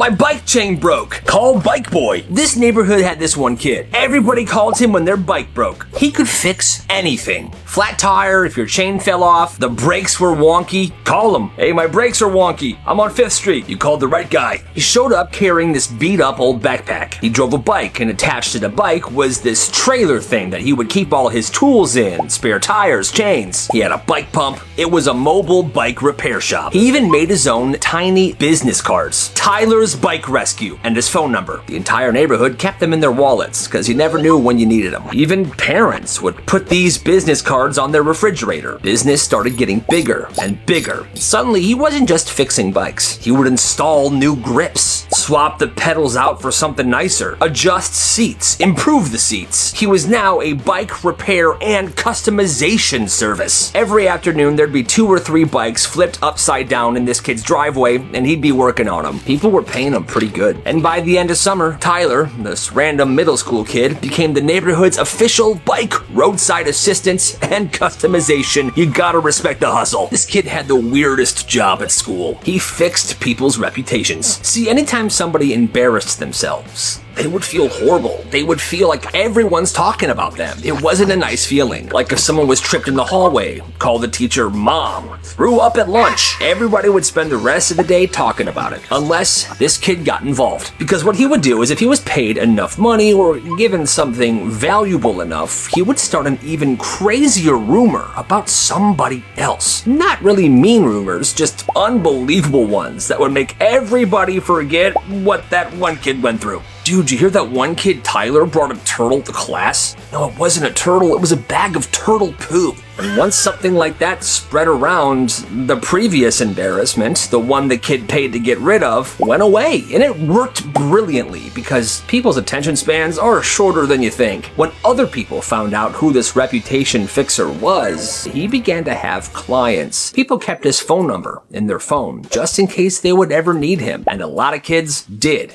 My bike chain broke. Call Bike Boy. This neighborhood had this one kid. Everybody called him when their bike broke. He could fix anything. Flat tire, if your chain fell off, the brakes were wonky, call him. Hey, my brakes are wonky. I'm on 5th Street. You called the right guy. He showed up carrying this beat up old backpack. He drove a bike, and attached to the bike was this trailer thing that he would keep all his tools in, spare tires, chains. He had a bike pump. It was a mobile bike repair shop. He even made his own tiny business cards. Tyler's Bike Rescue, and his phone number. The entire neighborhood kept them in their wallets, because you never knew when you needed them. Even parents would put these business cards on their refrigerator. Business started getting bigger and bigger. Suddenly, he wasn't just fixing bikes. He would install new grips, swap the pedals out for something nicer, adjust seats, improve the seats. He was now a bike repair and customization service. Every afternoon, there'd be 2 or 3 bikes flipped upside down in this kid's driveway, and he'd be working on them. People were paying him pretty good. And by the end of summer, Tyler, this random middle school kid, became the neighborhood's official bike roadside assistant and customization. You gotta respect the hustle. This kid had the weirdest job at school. He fixed people's reputations. See, anytime somebody embarrassed themselves, they would feel horrible. They would feel like everyone's talking about them. It wasn't a nice feeling. Like if someone was tripped in the hallway, called the teacher mom, threw up at lunch, everybody would spend the rest of the day talking about it. Unless this kid got involved. Because what he would do is if he was paid enough money or given something valuable enough, he would start an even crazier rumor about somebody else. Not really mean rumors, just unbelievable ones that would make everybody forget what that one kid went through. Dude, you hear that one kid, Tyler, brought a turtle to class? No, it wasn't a turtle, it was a bag of turtle poop. And once something like that spread around, the previous embarrassment, the one the kid paid to get rid of, went away. And it worked brilliantly because people's attention spans are shorter than you think. When other people found out who this reputation fixer was, he began to have clients. People kept his phone number in their phone just in case they would ever need him. And a lot of kids did.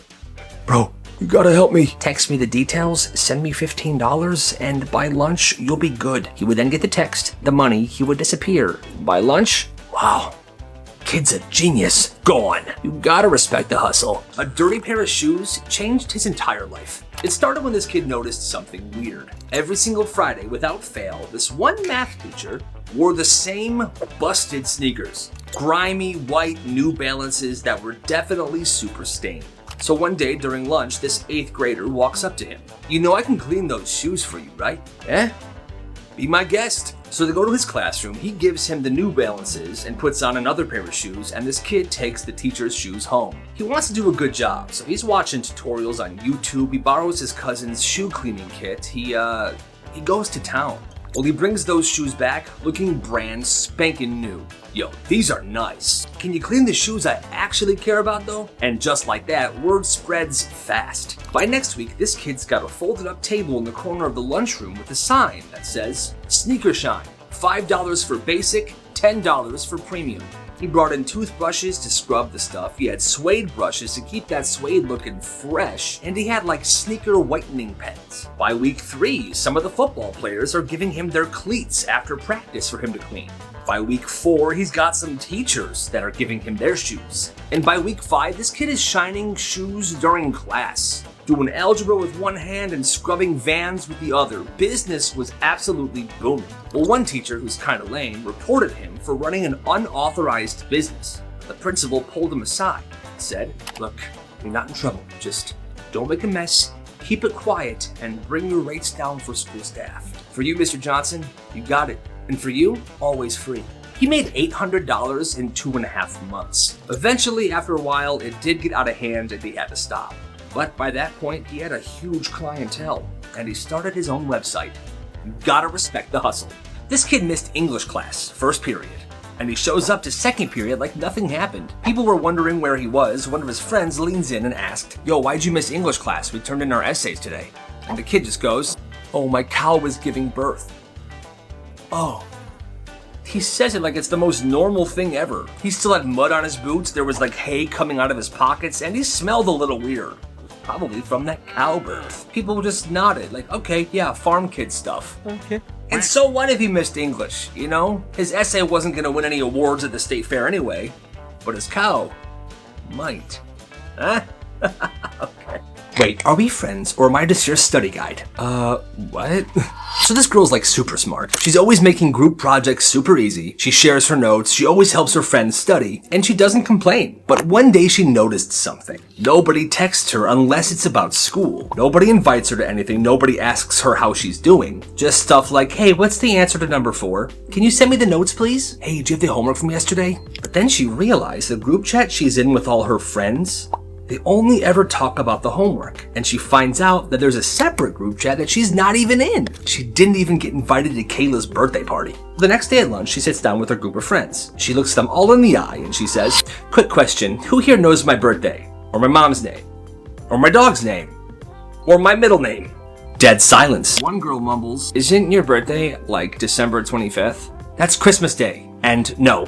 Bro, you gotta help me. Text me the details, send me $15, and by lunch, you'll be good. He would then get the text, the money, he would disappear. By lunch, wow, kid's a genius. Gone. You gotta respect the hustle. A dirty pair of shoes changed his entire life. It started when this kid noticed something weird. Every single Friday, without fail, this one math teacher wore the same busted sneakers. Grimy, white New Balances that were definitely super stained. So one day during lunch, this 8th grader walks up to him. You know I can clean those shoes for you, right? Eh? Be my guest. So they go to his classroom, he gives him the New Balances and puts on another pair of shoes, and this kid takes the teacher's shoes home. He wants to do a good job, so he's watching tutorials on YouTube, he borrows his cousin's shoe cleaning kit, he goes to town. Well, he brings those shoes back looking brand spanking new. Yo, these are nice. Can you clean the shoes I actually care about though? And just like that, word spreads fast. By next week, this kid's got a folded up table in the corner of the lunchroom with a sign that says, Sneaker Shine, $5 for basic, $10 for premium. He brought in toothbrushes to scrub the stuff, he had suede brushes to keep that suede looking fresh, and he had like sneaker whitening pens. By week 3, some of the football players are giving him their cleats after practice for him to clean. By week 4, he's got some teachers that are giving him their shoes. And by week 5, this kid is shining shoes during class. Doing algebra with one hand and scrubbing Vans with the other. Business was absolutely booming. Well, one teacher, who's kind of lame, reported him for running an unauthorized business. The principal pulled him aside and said, look, you're not in trouble. Just don't make a mess, keep it quiet, and bring your rates down for school staff. For you, Mr. Johnson, you got it. And for you, always free. He made $800 in 2.5 months. Eventually, after a while, it did get out of hand and he had to stop. But by that point, he had a huge clientele, and he started his own website. You gotta respect the hustle. This kid missed English class, first period, and he shows up to second period like nothing happened. People were wondering where he was. One of his friends leans in and asked, yo, why'd you miss English class? We turned in our essays today. And the kid just goes, oh, my cow was giving birth. Oh. He says it like it's the most normal thing ever. He still had mud on his boots, there was like hay coming out of his pockets, and he smelled a little weird. Probably from that cow birth. People just nodded, like, okay, yeah, farm kid stuff. Okay. And so what if he missed English, you know? His essay wasn't gonna win any awards at the state fair anyway, but his cow might. Huh? Wait, are we friends, or am I just your study guide? What? So this girl's like super smart. She's always making group projects super easy. She shares her notes, she always helps her friends study, and she doesn't complain. But one day she noticed something. Nobody texts her unless it's about school. Nobody invites her to anything, nobody asks her how she's doing. Just stuff like, hey, what's the answer to number 4? Can you send me the notes, please? Hey, do you have the homework from yesterday? But then she realized the group chat she's in with all her friends, they only ever talk about the homework, and she finds out that there's a separate group chat that she's not even in. She didn't even get invited to Kayla's birthday party. The next day at lunch, she sits down with her group of friends. She looks them all in the eye and she says, quick question, who here knows my birthday? Or my mom's name? Or my dog's name? Or my middle name? Dead silence. One girl mumbles, isn't your birthday like December 25th? That's Christmas Day. And no.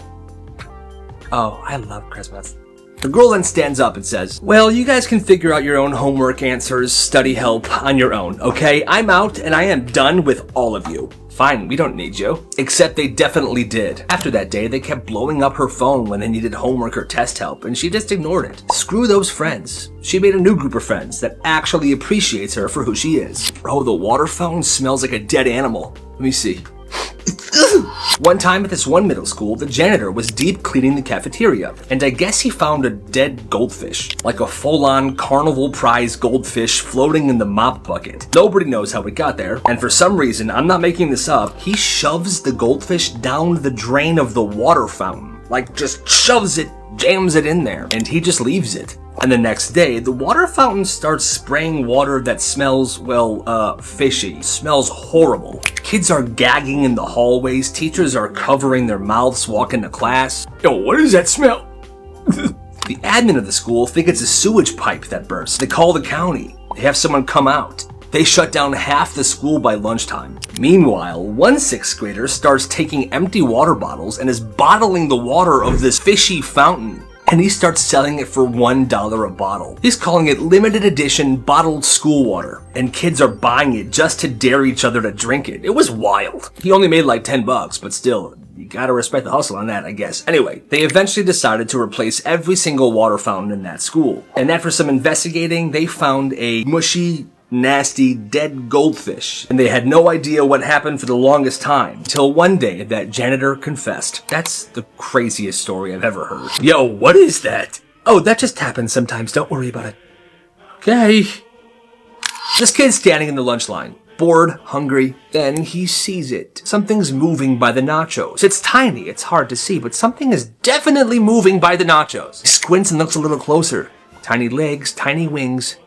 Oh, I love Christmas. The girl then stands up and says, well, you guys can figure out your own homework answers, study help on your own, okay? I'm out and I am done with all of you. Fine, we don't need you. Except they definitely did. After that day, they kept blowing up her phone when they needed homework or test help, and she just ignored it. Screw those friends. She made a new group of friends that actually appreciates her for who she is. Oh, the water fountain smells like a dead animal. Let me see. One time at this one middle school, the janitor was deep cleaning the cafeteria, and I guess he found a dead goldfish, like a full-on carnival prize goldfish floating in the mop bucket. Nobody knows how it got there, and for some reason, I'm not making this up, he shoves the goldfish down the drain of the water fountain. Like, just shoves it, jams it in there, and he just leaves it. And the next day, the water fountain starts spraying water that smells, well, fishy. Smells horrible. Kids are gagging in the hallways. Teachers are covering their mouths walking to class. Yo, what is that smell? The admin of the school think it's a sewage pipe that burst. They call the county. They have someone come out. They shut down half the school by lunchtime. Meanwhile, one 6th grader starts taking empty water bottles and is bottling the water of this fishy fountain. And he starts selling it for $1 a bottle. He's calling it limited edition bottled school water, and kids are buying it just to dare each other to drink it. It was wild. He only made like $10, but still, you gotta respect the hustle on that, I guess. Anyway, they eventually decided to replace every single water fountain in that school. And after some investigating, they found a mushy, nasty, dead goldfish, and they had no idea what happened for the longest time, until one day that janitor confessed. That's the craziest story I've ever heard. Yo, what is that? Oh, that just happens sometimes, don't worry about it. Okay. This kid's standing in the lunch line, bored, hungry, then he sees it. Something's moving by the nachos. It's tiny, it's hard to see, but something is definitely moving by the nachos. He squints and looks a little closer. Tiny legs, tiny wings,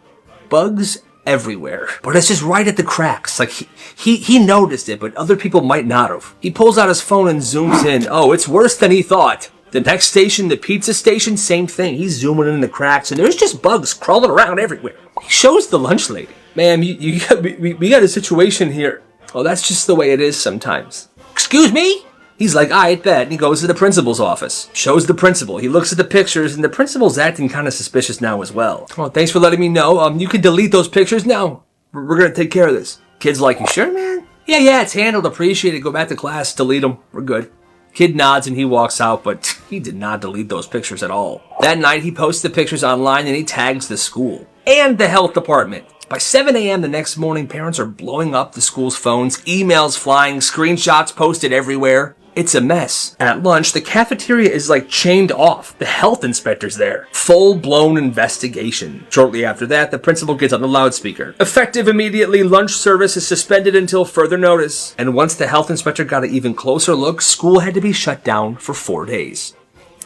bugs everywhere. But it's just right at the cracks. Like, he noticed it, but other people might not have. He pulls out his phone and zooms in. Oh, it's worse than he thought. The next station, the pizza station, same thing. He's zooming in the cracks, and there's just bugs crawling around everywhere. He shows the lunch lady. Ma'am, we got a situation here. Oh, that's just the way it is sometimes. Excuse me? He's like, I bet, and he goes to the principal's office. Shows the principal. He looks at the pictures, and the principal's acting kind of suspicious now as well. Oh, thanks for letting me know. You can delete those pictures now. We're gonna take care of this. Kid's like, you sure, man? Yeah, it's handled. Appreciate it. Go back to class. Delete them. We're good. Kid nods and he walks out, but he did not delete those pictures at all. That night, he posts the pictures online and he tags the school and the health department. By 7 a.m. the next morning, parents are blowing up the school's phones, emails flying, screenshots posted everywhere. It's a mess. At lunch, the cafeteria is like chained off. The health inspector's there. Full-blown investigation. Shortly after that, the principal gets on the loudspeaker. Effective immediately, lunch service is suspended until further notice. And once the health inspector got an even closer look, school had to be shut down for 4 days.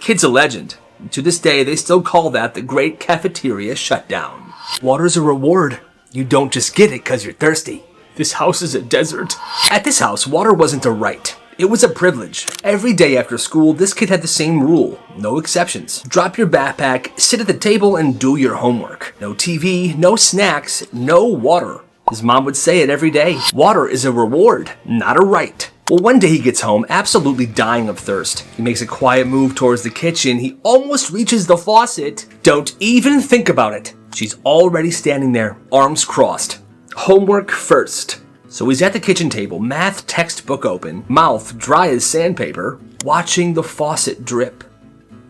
Kid's a legend. To this day, they still call that the Great Cafeteria Shutdown. Water's a reward. You don't just get it because you're thirsty. This house is a desert. At this house, water wasn't a right. It was a privilege. Every day after school, this kid had the same rule. No exceptions. Drop your backpack, sit at the table, and do your homework. No TV, no snacks, no water. His mom would say it every day. Water is a reward, not a right. Well, one day he gets home, absolutely dying of thirst. He makes a quiet move towards the kitchen. He almost reaches the faucet. Don't even think about it. She's already standing there, arms crossed. Homework first. So he's at the kitchen table, math textbook open, mouth dry as sandpaper, watching the faucet drip,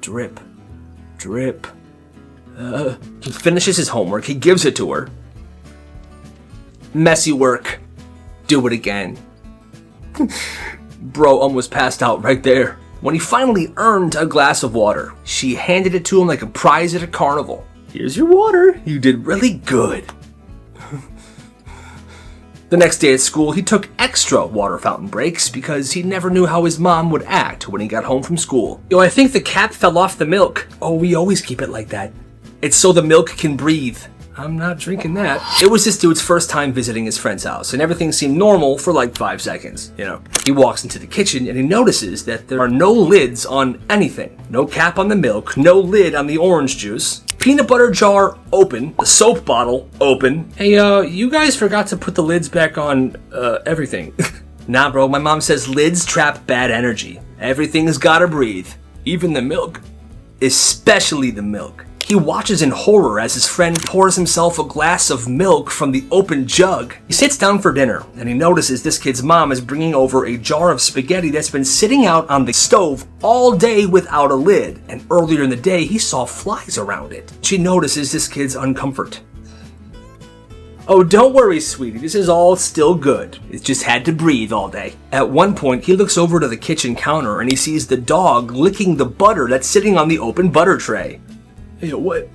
drip, drip. He finishes his homework, he gives it to her. Messy work. Do it again. Bro almost passed out right there. When he finally earned a glass of water, she handed it to him like a prize at a carnival. Here's your water. You did really good. The next day at school, he took extra water fountain breaks because he never knew how his mom would act when he got home from school. Yo, I think the cap fell off the milk. Oh, we always keep it like that. It's so the milk can breathe. I'm not drinking that. It was this dude's first time visiting his friend's house, and everything seemed normal for like 5 seconds, you know. He walks into the kitchen and he notices that there are no lids on anything. No cap on the milk, no lid on the orange juice. Peanut butter jar open, the soap bottle open. Hey, you guys forgot to put the lids back on, everything. Nah, bro, my mom says lids trap bad energy. Everything's gotta breathe. Even the milk. Especially the milk. He watches in horror as his friend pours himself a glass of milk from the open jug. He sits down for dinner, and he notices this kid's mom is bringing over a jar of spaghetti that's been sitting out on the stove all day without a lid, and earlier in the day he saw flies around it. She notices this kid's uncomfort. Oh, don't worry, sweetie, this is all still good. It just had to breathe all day. At one point, he looks over to the kitchen counter and he sees the dog licking the butter that's sitting on the open butter tray. Hey, what?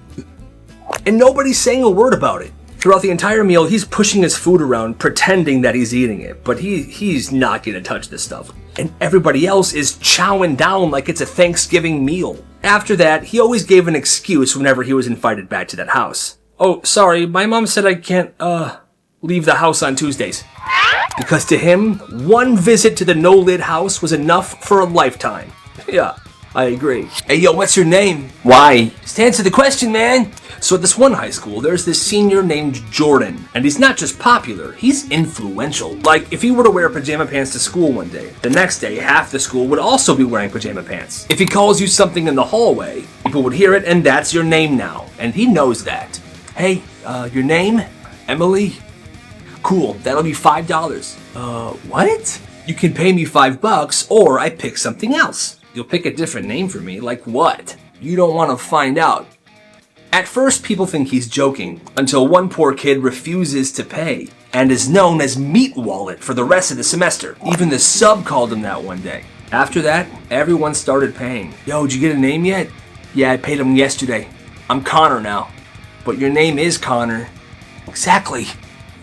And nobody's saying a word about it. Throughout the entire meal, he's pushing his food around, pretending that he's eating it, but he's not gonna touch this stuff. And everybody else is chowing down like it's a Thanksgiving meal. After that, he always gave an excuse whenever he was invited back to that house. Oh, sorry, my mom said I can't, leave the house on Tuesdays. Because to him, one visit to the no-lid house was enough for a lifetime. Yeah. I agree. Hey, yo, what's your name? Why? Just answer the question, man. So at this one high school, there's this senior named Jordan. And he's not just popular, he's influential. Like, if he were to wear pajama pants to school one day, the next day, half the school would also be wearing pajama pants. If he calls you something in the hallway, people would hear it, and that's your name now. And he knows that. Hey, your name? Emily? Cool, that'll be $5. What? You can pay me $5, or I pick something else. You'll pick a different name for me, like what? You don't want to find out. At first, people think he's joking, until one poor kid refuses to pay, and is known as Meat Wallet for the rest of the semester. Even the sub called him that one day. After that, everyone started paying. Yo, did you get a name yet? Yeah, I paid him yesterday. I'm Connor now. But your name is Connor. Exactly.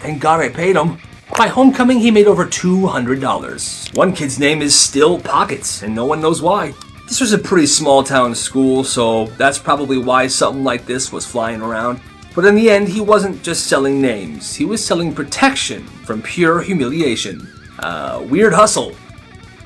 Thank God I paid him. By homecoming, he made over $200. One kid's name is still Pockets, and no one knows why. This was a pretty small town school, so that's probably why something like this was flying around. But in the end, he wasn't just selling names. He was selling protection from pure humiliation. Weird hustle,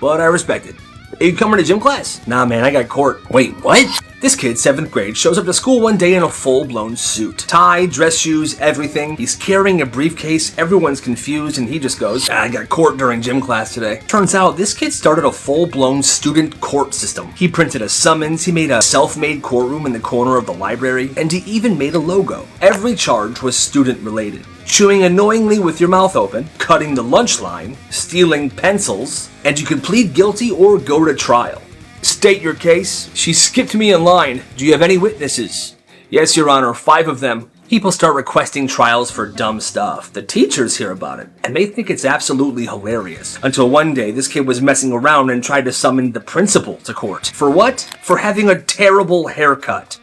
but I respect it. Hey, you coming to gym class? Nah, man, I got court. Wait, what? This kid, 7th grade, shows up to school one day in a full-blown suit. Tie, dress shoes, everything. He's carrying a briefcase, everyone's confused, and he just goes, I got court during gym class today. Turns out, this kid started a full-blown student court system. He printed a summons, he made a self-made courtroom in the corner of the library, and he even made a logo. Every charge was student-related. Chewing annoyingly with your mouth open, cutting the lunch line, stealing pencils, and you could plead guilty or go to trial. State your case. She skipped me in line. Do you have any witnesses? Yes, Your Honor, 5 of them. People start requesting trials for dumb stuff. The teachers hear about it, and they think it's absolutely hilarious. Until one day, this kid was messing around and tried to summon the principal to court. For what? For having a terrible haircut.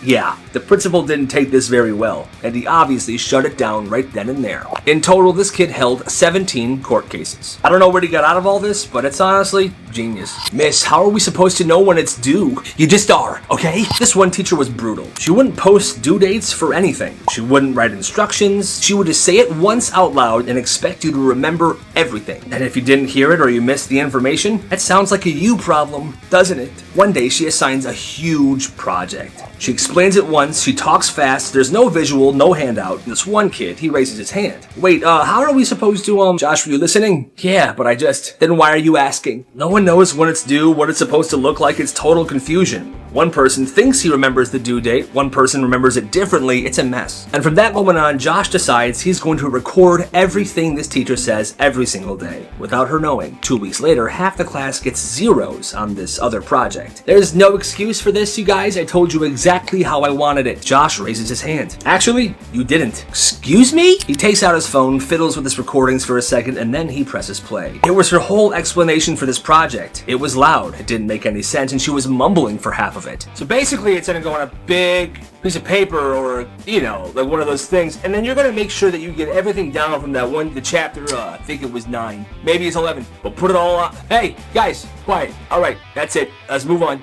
Yeah, the principal didn't take this very well, and he obviously shut it down right then and there. In total, this kid held 17 court cases. I don't know where he got out of all this, but it's honestly genius. Miss, how are we supposed to know when it's due? You just are, okay? This one teacher was brutal. She wouldn't post due dates for anything. She wouldn't write instructions. She would just say it once out loud and expect you to remember everything. And if you didn't hear it or you missed the information, that sounds like a you problem, doesn't it? One day, she assigns a huge project. She explains it once, she talks fast, there's no visual, no handout. This one kid, he raises his hand. Wait, how are we supposed to, Josh, were you listening? Yeah, but then why are you asking? No one knows when it's due, what it's supposed to look like, it's total confusion. One person thinks he remembers the due date, one person remembers it differently, it's a mess. And from that moment on, Josh decides he's going to record everything this teacher says every single day, without her knowing. 2 weeks later, half the class gets zeros on this other project. There's no excuse for this, you guys, I told you exactly exactly how I wanted it. Josh raises his hand. Actually, you didn't. Excuse me? He takes out his phone, fiddles with his recordings for a second, and then he presses play. It was her whole explanation for this project. It was loud, it didn't make any sense, and she was mumbling for half of it. So basically, it's gonna go on a big piece of paper or, you know, like one of those things, and then you're gonna make sure that you get everything down from that one, the chapter, I think it was 9, maybe it's 11, but put it all on. Hey, guys, quiet. All right, that's it. Let's move on.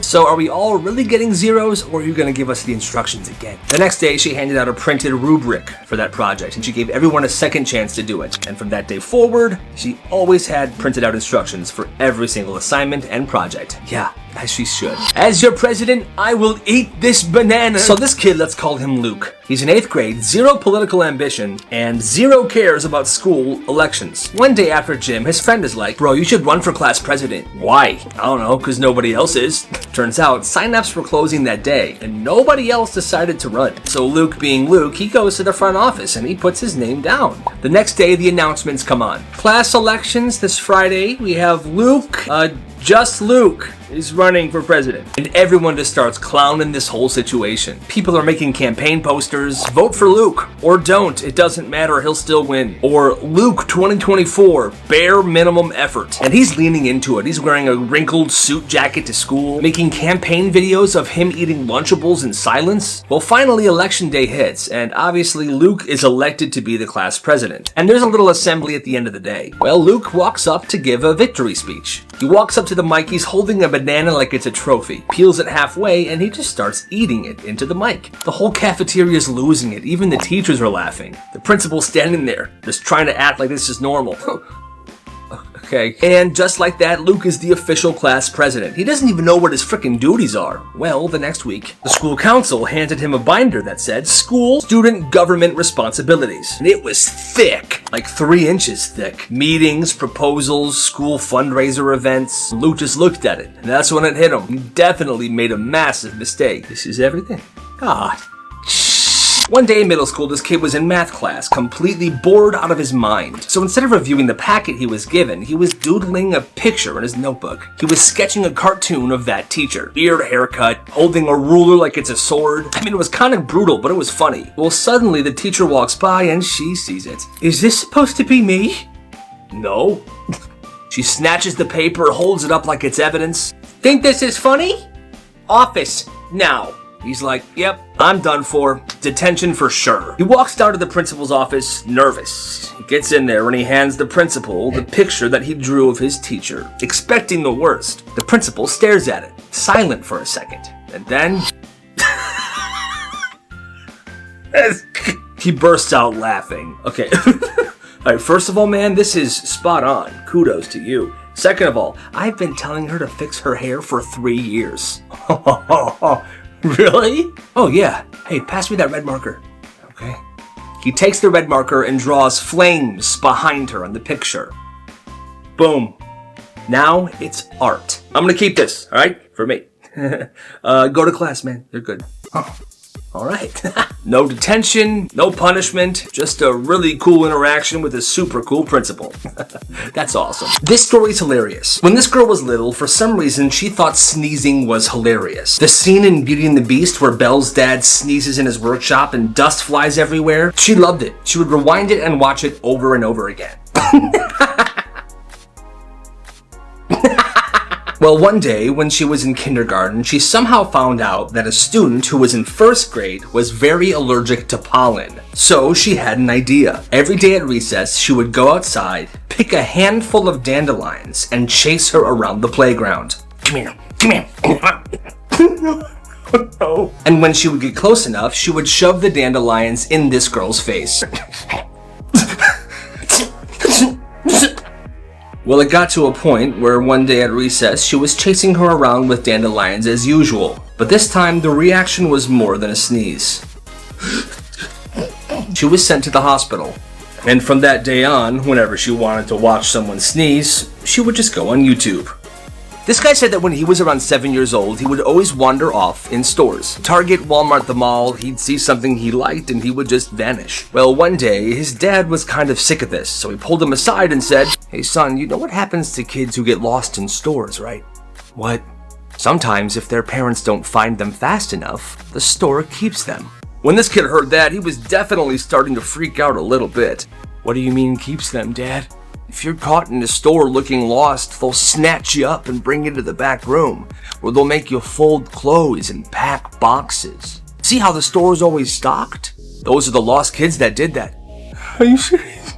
So are we all really getting zeros, or are you gonna give us the instructions again? The next day, she handed out a printed rubric for that project, and she gave everyone a second chance to do it. And from that day forward, she always had printed out instructions for every single assignment and project. Yeah, as she should. As your president, I will eat this banana. So this kid, let's call him Luke. He's in 8th grade, 0 political ambition, and 0 cares about school elections. One day after gym, his friend is like, bro, you should run for class president. Why? I don't know, because nobody else is. Turns out, sign-ups were closing that day, and nobody else decided to run. So Luke, being Luke, he goes to the front office and he puts his name down. The next day, the announcements come on. Class elections this Friday, we have Luke, just Luke is running for president. And everyone just starts clowning this whole situation. People are making campaign posters. Vote for Luke. Or don't. It doesn't matter. He'll still win. Or Luke 2024. Bare minimum effort. And he's leaning into it. He's wearing a wrinkled suit jacket to school. Making campaign videos of him eating Lunchables in silence. Well, finally election day hits. And obviously Luke is elected to be the class president. And there's a little assembly at the end of the day. Well, Luke walks up to give a victory speech. He walks up to the mic. He's holding a banana like it's a trophy, peels it halfway, and he just starts eating it into the mic. The whole cafeteria is losing it. Even the teachers are laughing. The principal's standing there, just trying to act like this is normal. Okay. And just like that, Luke is the official class president. He doesn't even know what his frickin' duties are. Well, the next week, the school council handed him a binder that said, School Student Government Responsibilities. And it was thick, like 3 inches thick. Meetings, proposals, school fundraiser events. Luke just looked at it, and that's when it hit him. He definitely made a massive mistake. This is everything. God. One day in middle school, this kid was in math class, completely bored out of his mind. So instead of reviewing the packet he was given, he was doodling a picture in his notebook. He was sketching a cartoon of that teacher. Beard, haircut, holding a ruler like it's a sword. I mean, it was kind of brutal, but it was funny. Well, suddenly the teacher walks by and she sees it. Is this supposed to be me? No. She snatches the paper, holds it up like it's evidence. Think this is funny? Office, now. He's like, yep, I'm done for. Detention for sure. He walks down to the principal's office, nervous. He gets in there and he hands the principal the picture that he drew of his teacher, expecting the worst. The principal stares at it, silent for a second, and then he bursts out laughing. Okay. All right, first of all, man, this is spot on. Kudos to you. Second of all, I've been telling her to fix her hair for 3 years. Really? Oh, yeah. Hey, pass me that red marker. Okay. He takes the red marker and draws flames behind her on the picture. Boom. Now it's art. I'm gonna keep this, all right? For me. Go to class, man. You're good. Oh. All right. No detention, no punishment, just a really cool interaction with a super cool principal. That's awesome. This story's hilarious. When this girl was little, for some reason, she thought sneezing was hilarious. The scene in Beauty and the Beast where Belle's dad sneezes in his workshop and dust flies everywhere, she loved it. She would rewind it and watch it over and over again. Well, one day, when she was in kindergarten, she somehow found out that a student who was in 1st grade was very allergic to pollen. So she had an idea. Every day at recess, she would go outside, pick a handful of dandelions, and chase her around the playground. Come here, come here. No. And when she would get close enough, she would shove the dandelions in this girl's face. Well, it got to a point where one day at recess, she was chasing her around with dandelions as usual. But this time, the reaction was more than a sneeze. She was sent to the hospital. And from that day on, whenever she wanted to watch someone sneeze, she would just go on YouTube. This guy said that when he was around 7 years old, he would always wander off in stores. Target, Walmart, the mall, he'd see something he liked and he would just vanish. Well, one day, his dad was kind of sick of this, so he pulled him aside and said, "Hey son, you know what happens to kids who get lost in stores, right?" "What?" Sometimes if their parents don't find them fast enough, the store keeps them. When this kid heard that, he was definitely starting to freak out a little bit. What do you mean keeps them, Dad? If you're caught in the store looking lost, they'll snatch you up and bring you to the back room, where they'll make you fold clothes and pack boxes. See how the store's always stocked? Those are the lost kids that did that. Are you serious?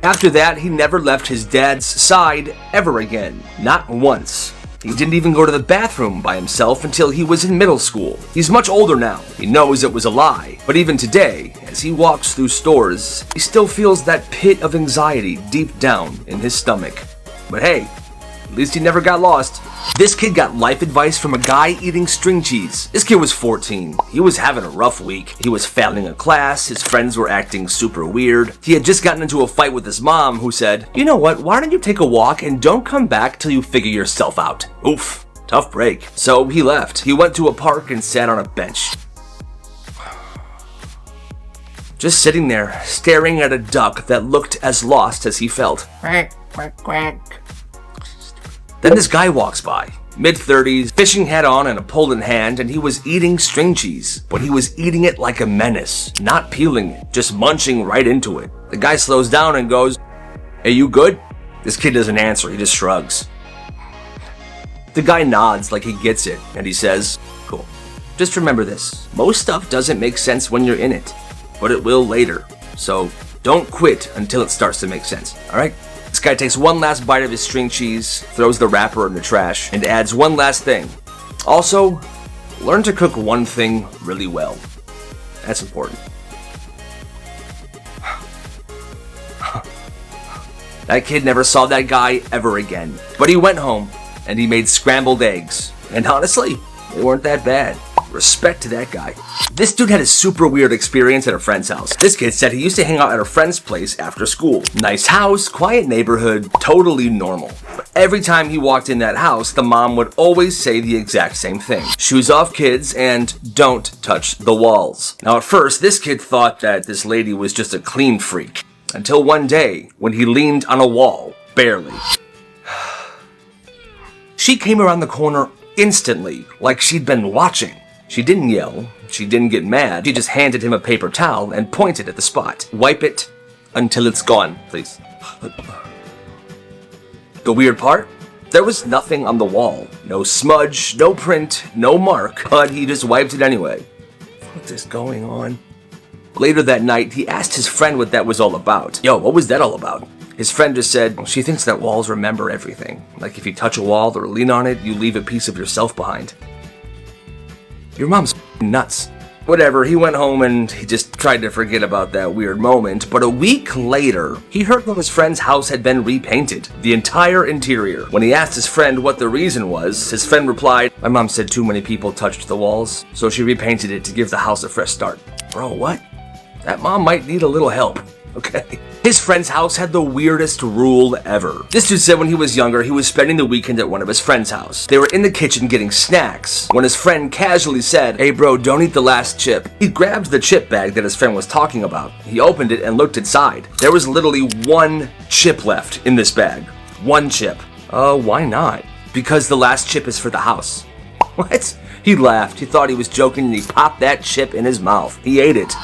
After that, he never left his dad's side ever again. Not once. He didn't even go to the bathroom by himself until he was in middle school. He's much older now. He knows it was a lie. But even today, as he walks through stores, he still feels that pit of anxiety deep down in his stomach. But hey, at least he never got lost. This kid got life advice from a guy eating string cheese. This kid was 14. He was having a rough week. He was failing a class, his friends were acting super weird. He had just gotten into a fight with his mom, who said, "You know what, why don't you take a walk and don't come back till you figure yourself out." Oof, tough break. So he left. He went to a park and sat on a bench. Just sitting there, staring at a duck that looked as lost as he felt. Quack, quack, quack. Then this guy walks by, mid-30s, fishing hat on and a pole in hand, and he was eating string cheese. But he was eating it like a menace, not peeling it, just munching right into it. The guy slows down and goes, "Hey, you good?" This kid doesn't answer, he just shrugs. The guy nods like he gets it, and he says, "Cool. Just remember this, most stuff doesn't make sense when you're in it, but it will later. So don't quit until it starts to make sense, alright?" This guy takes one last bite of his string cheese, throws the wrapper in the trash, and adds one last thing. Also, learn to cook one thing really well. That's important. That kid never saw that guy ever again. But he went home, and he made scrambled eggs. And honestly, they weren't that bad. Respect to that guy. This dude had a super weird experience at a friend's house. This kid said he used to hang out at a friend's place after school. Nice house, quiet neighborhood, totally normal. But every time he walked in that house, the mom would always say the exact same thing. "Shoes off, kids, and don't touch the walls." Now at first, this kid thought that this lady was just a clean freak. Until one day, when he leaned on a wall, barely. She came around the corner instantly, like she'd been watching. She didn't yell, she didn't get mad, she just handed him a paper towel and pointed at the spot. "Wipe it until it's gone, please." The weird part? There was nothing on the wall. No smudge, no print, no mark, but he just wiped it anyway. What is going on? Later that night, he asked his friend what that was all about. "Yo, what was that all about?" His friend just said, "She thinks that walls remember everything. Like if you touch a wall or lean on it, you leave a piece of yourself behind." Your mom's nuts. Whatever, he went home and he just tried to forget about that weird moment, but a week later, he heard that his friend's house had been repainted, the entire interior. When he asked his friend what the reason was, his friend replied, "My mom said too many people touched the walls, so she repainted it to give the house a fresh start." Bro, what? That mom might need a little help, okay? His friend's house had the weirdest rule ever. This dude said when he was younger, he was spending the weekend at one of his friend's house. They were in the kitchen getting snacks when his friend casually said, "Hey bro, don't eat the last chip." He grabbed the chip bag that his friend was talking about. He opened it and looked inside. There was literally one chip left in this bag. One chip. Why not? Because the last chip is for the house. What? He laughed. He thought he was joking and he popped that chip in his mouth. He ate it.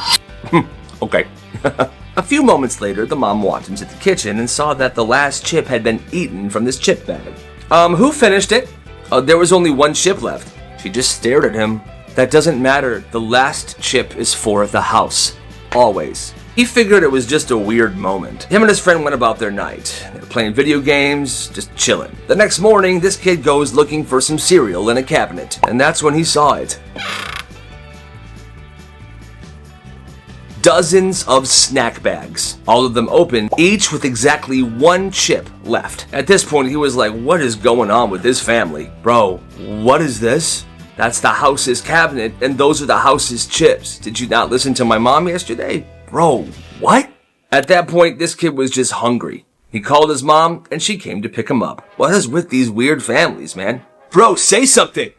Okay. A few moments later, the mom walked into the kitchen and saw that the last chip had been eaten from this chip bag. Who finished it? There was only one chip left. She just stared at him. That doesn't matter. The last chip is for the house. Always. He figured it was just a weird moment. Him and his friend went about their night. They were playing video games, just chilling. The next morning, this kid goes looking for some cereal in a cabinet, and that's when he saw it. Dozens of snack bags, all of them open, each with exactly one chip left. At this point, he was like, what is going on with this family? Bro, what is this? That's the house's cabinet, and those are the house's chips. Did you not listen to my mom yesterday? Bro, what? At that point, this kid was just hungry. He called his mom, and she came to pick him up. What is with these weird families, man? Bro, say something!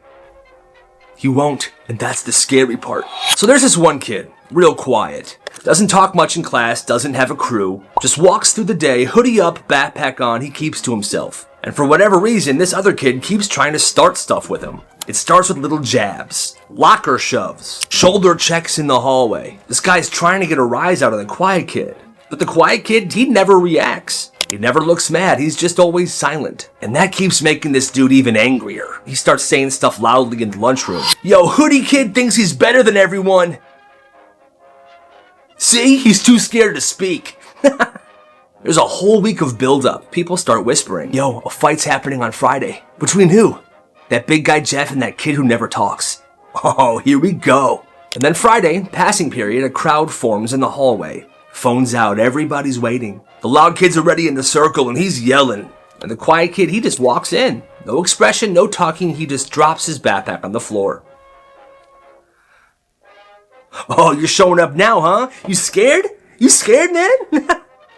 He won't, and that's the scary part. So there's this one kid, real quiet. Doesn't talk much in class, doesn't have a crew. Just walks through the day, hoodie up, backpack on, he keeps to himself. And for whatever reason, this other kid keeps trying to start stuff with him. It starts with little jabs, locker shoves, shoulder checks in the hallway. This guy's trying to get a rise out of the quiet kid. But the quiet kid, he never reacts. He never looks mad, he's just always silent. And that keeps making this dude even angrier. He starts saying stuff loudly in the lunchroom. Yo, hoodie kid thinks he's better than everyone. See, he's too scared to speak. There's a whole week of build-up. People start whispering, yo, a fight's happening on Friday. Between who? That big guy Jeff and that kid who never talks. Oh, here we go. And then Friday, passing period, a crowd forms in the hallway. Phones out, everybody's waiting. The loud kid's already in the circle and he's yelling. And the quiet kid, he just walks in. No expression, no talking, he just drops his backpack on the floor. Oh, you're showing up now, huh? You scared? You scared, man?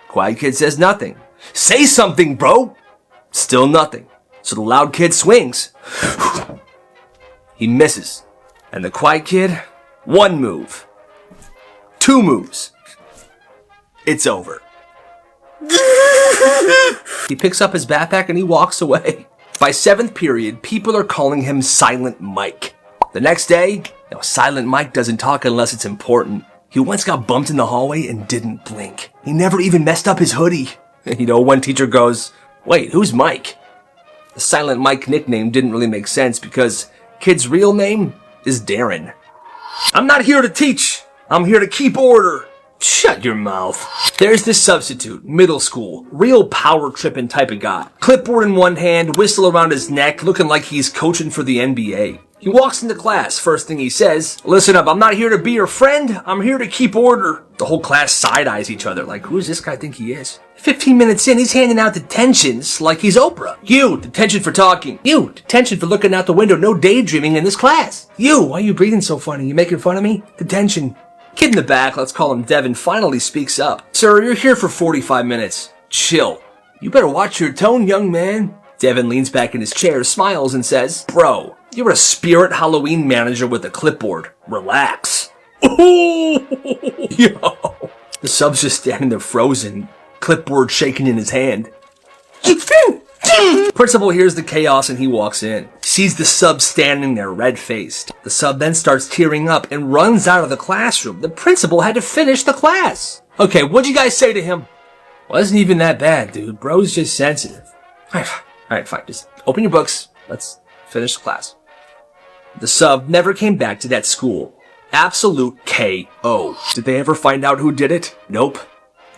Quiet kid says nothing. Say something, bro. Still nothing. So the loud kid swings. He misses. And the quiet kid, 1 move. 2 moves. It's over. He picks up his backpack and he walks away. By 7th period, people are calling him Silent Mike. The next day, Silent Mike doesn't talk unless it's important. He once got bumped in the hallway and didn't blink. He never even messed up his hoodie. One teacher goes, wait, who's Mike? The Silent Mike nickname didn't really make sense because kid's real name is Darren. I'm not here to teach. I'm here to keep order. Shut your mouth. There's this substitute, middle school, real power tripping type of guy. Clipboard in one hand, whistle around his neck, looking like he's coaching for the NBA. He walks into class, first thing he says, listen up, I'm not here to be your friend, I'm here to keep order. The whole class side-eyes each other, like, who does this guy think he is? 15 minutes in, he's handing out detentions like he's Oprah. You, detention for talking. You, detention for looking out the window, no daydreaming in this class. You, why are you breathing so funny? You making fun of me? Detention. Kid in the back, let's call him Devin, finally speaks up. Sir, you're here for 45 minutes. Chill. You better watch your tone, young man. Devin leans back in his chair, smiles, and says, bro, you're a spirit Halloween manager with a clipboard. Relax. Yo. The sub's just standing there frozen, clipboard shaking in his hand. Principal hears the chaos and he walks in. Sees the sub standing there red-faced. The sub then starts tearing up and runs out of the classroom. The principal had to finish the class. Okay, what'd you guys say to him? Wasn't even that bad, dude. Bro's just sensitive. Alright, fine. Just open your books. Let's finish the class. The sub never came back to that school. Absolute KO. Did they ever find out who did it? Nope.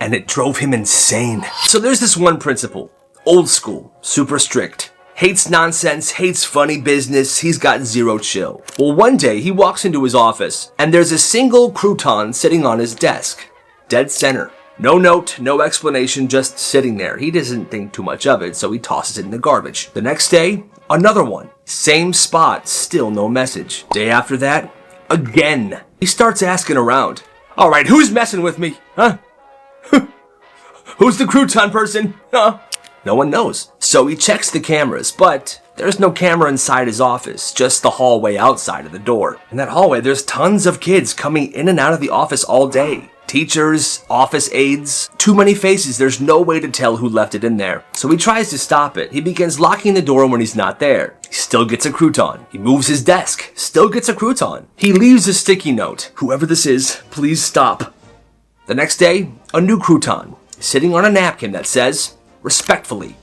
And it drove him insane. So there's this one principal. Old school. Super strict. Hates nonsense, hates funny business, he's got zero chill. Well, one day he walks into his office and there's a single crouton sitting on his desk. Dead center. No note, no explanation, just sitting there. He doesn't think too much of it, so he tosses it in the garbage. The next day, another one. Same spot, still no message. Day after that, again. He starts asking around. Alright, who's messing with me? Huh? Who's the crouton person? Huh? No one knows. So he checks the cameras, but there's no camera inside his office, just the hallway outside of the door. In that hallway, there's tons of kids coming in and out of the office all day. Teachers, office aides, too many faces, there's no way to tell who left it in there. So he tries to stop it. He begins locking the door when he's not there. He still gets a crouton. He moves his desk, still gets a crouton. He leaves a sticky note. Whoever this is, please stop. The next day, a new crouton, sitting on a napkin that says, respectfully.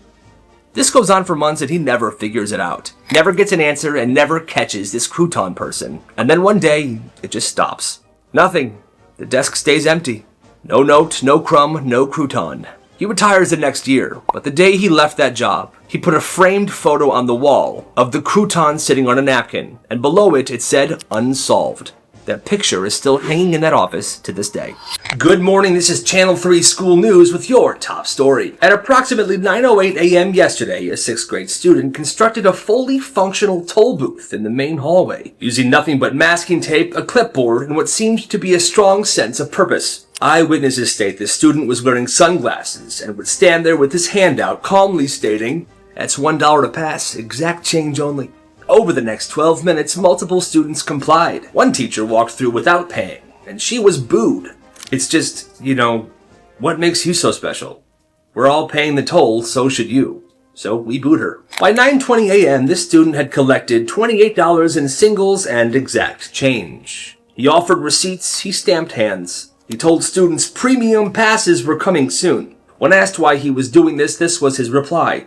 This goes on for months and he never figures it out. Never gets an answer and never catches this crouton person. And then one day, it just stops. Nothing. The desk stays empty. No note, no crumb, no crouton. He retires the next year, but the day he left that job, he put a framed photo on the wall of the crouton sitting on a napkin, and below it, it said, unsolved. That picture is still hanging in that office to this day. Good morning, this is Channel 3 School News with your top story. At approximately 9:08 a.m. yesterday, a 6th grade student constructed a fully functional toll booth in the main hallway, using nothing but masking tape, a clipboard, and what seemed to be a strong sense of purpose. Eyewitnesses state the student was wearing sunglasses and would stand there with his hand out, calmly stating, "That's $1 to pass, exact change only." Over the next 12 minutes, multiple students complied. One teacher walked through without paying, and she was booed. It's just, what makes you so special? We're all paying the toll, so should you. So we boot her. By 9:20 a.m., this student had collected $28 in singles and exact change. He offered receipts, he stamped hands. He told students premium passes were coming soon. When asked why he was doing this, this was his reply.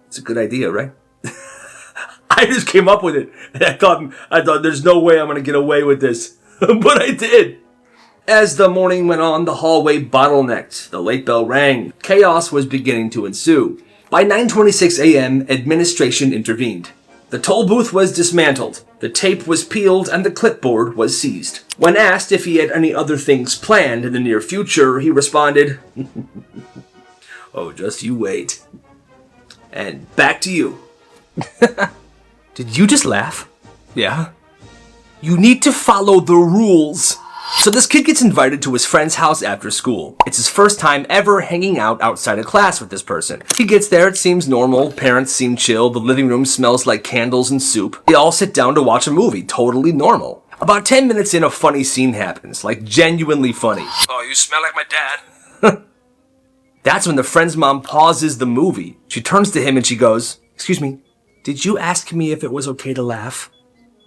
It's a good idea, right? I just came up with it. I thought there's no way I'm going to get away with this. But I did. As the morning went on, the hallway bottlenecked. The late bell rang. Chaos was beginning to ensue. By 9:26 a.m., administration intervened. The toll booth was dismantled. The tape was peeled and the clipboard was seized. When asked if he had any other things planned in the near future, he responded, "Oh, just you wait." And back to you. Did you just laugh? Yeah. You need to follow the rules. So this kid gets invited to his friend's house after school. It's his first time ever hanging out outside of class with this person. He gets there, it seems normal, parents seem chill, the living room smells like candles and soup. They all sit down to watch a movie, totally normal. About 10 minutes in, a funny scene happens, like genuinely funny. Oh, you smell like my dad. That's when the friend's mom pauses the movie. She turns to him and she goes, "Excuse me, did you ask me if it was okay to laugh?"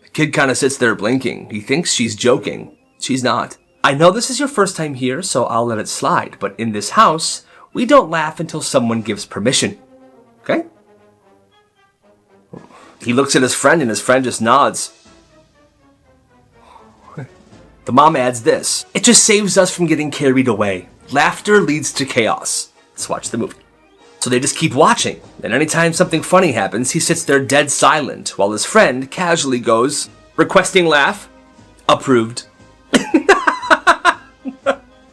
The kid kind of sits there blinking. He thinks she's joking. She's not. "I know this is your first time here, so I'll let it slide, but in this house, we don't laugh until someone gives permission. Okay?" He looks at his friend and his friend just nods. The mom adds this: "It just saves us from getting carried away. Laughter leads to chaos." Let's watch the movie. So they just keep watching, and anytime something funny happens, he sits there dead silent, while his friend casually goes, "Requesting laugh? Approved."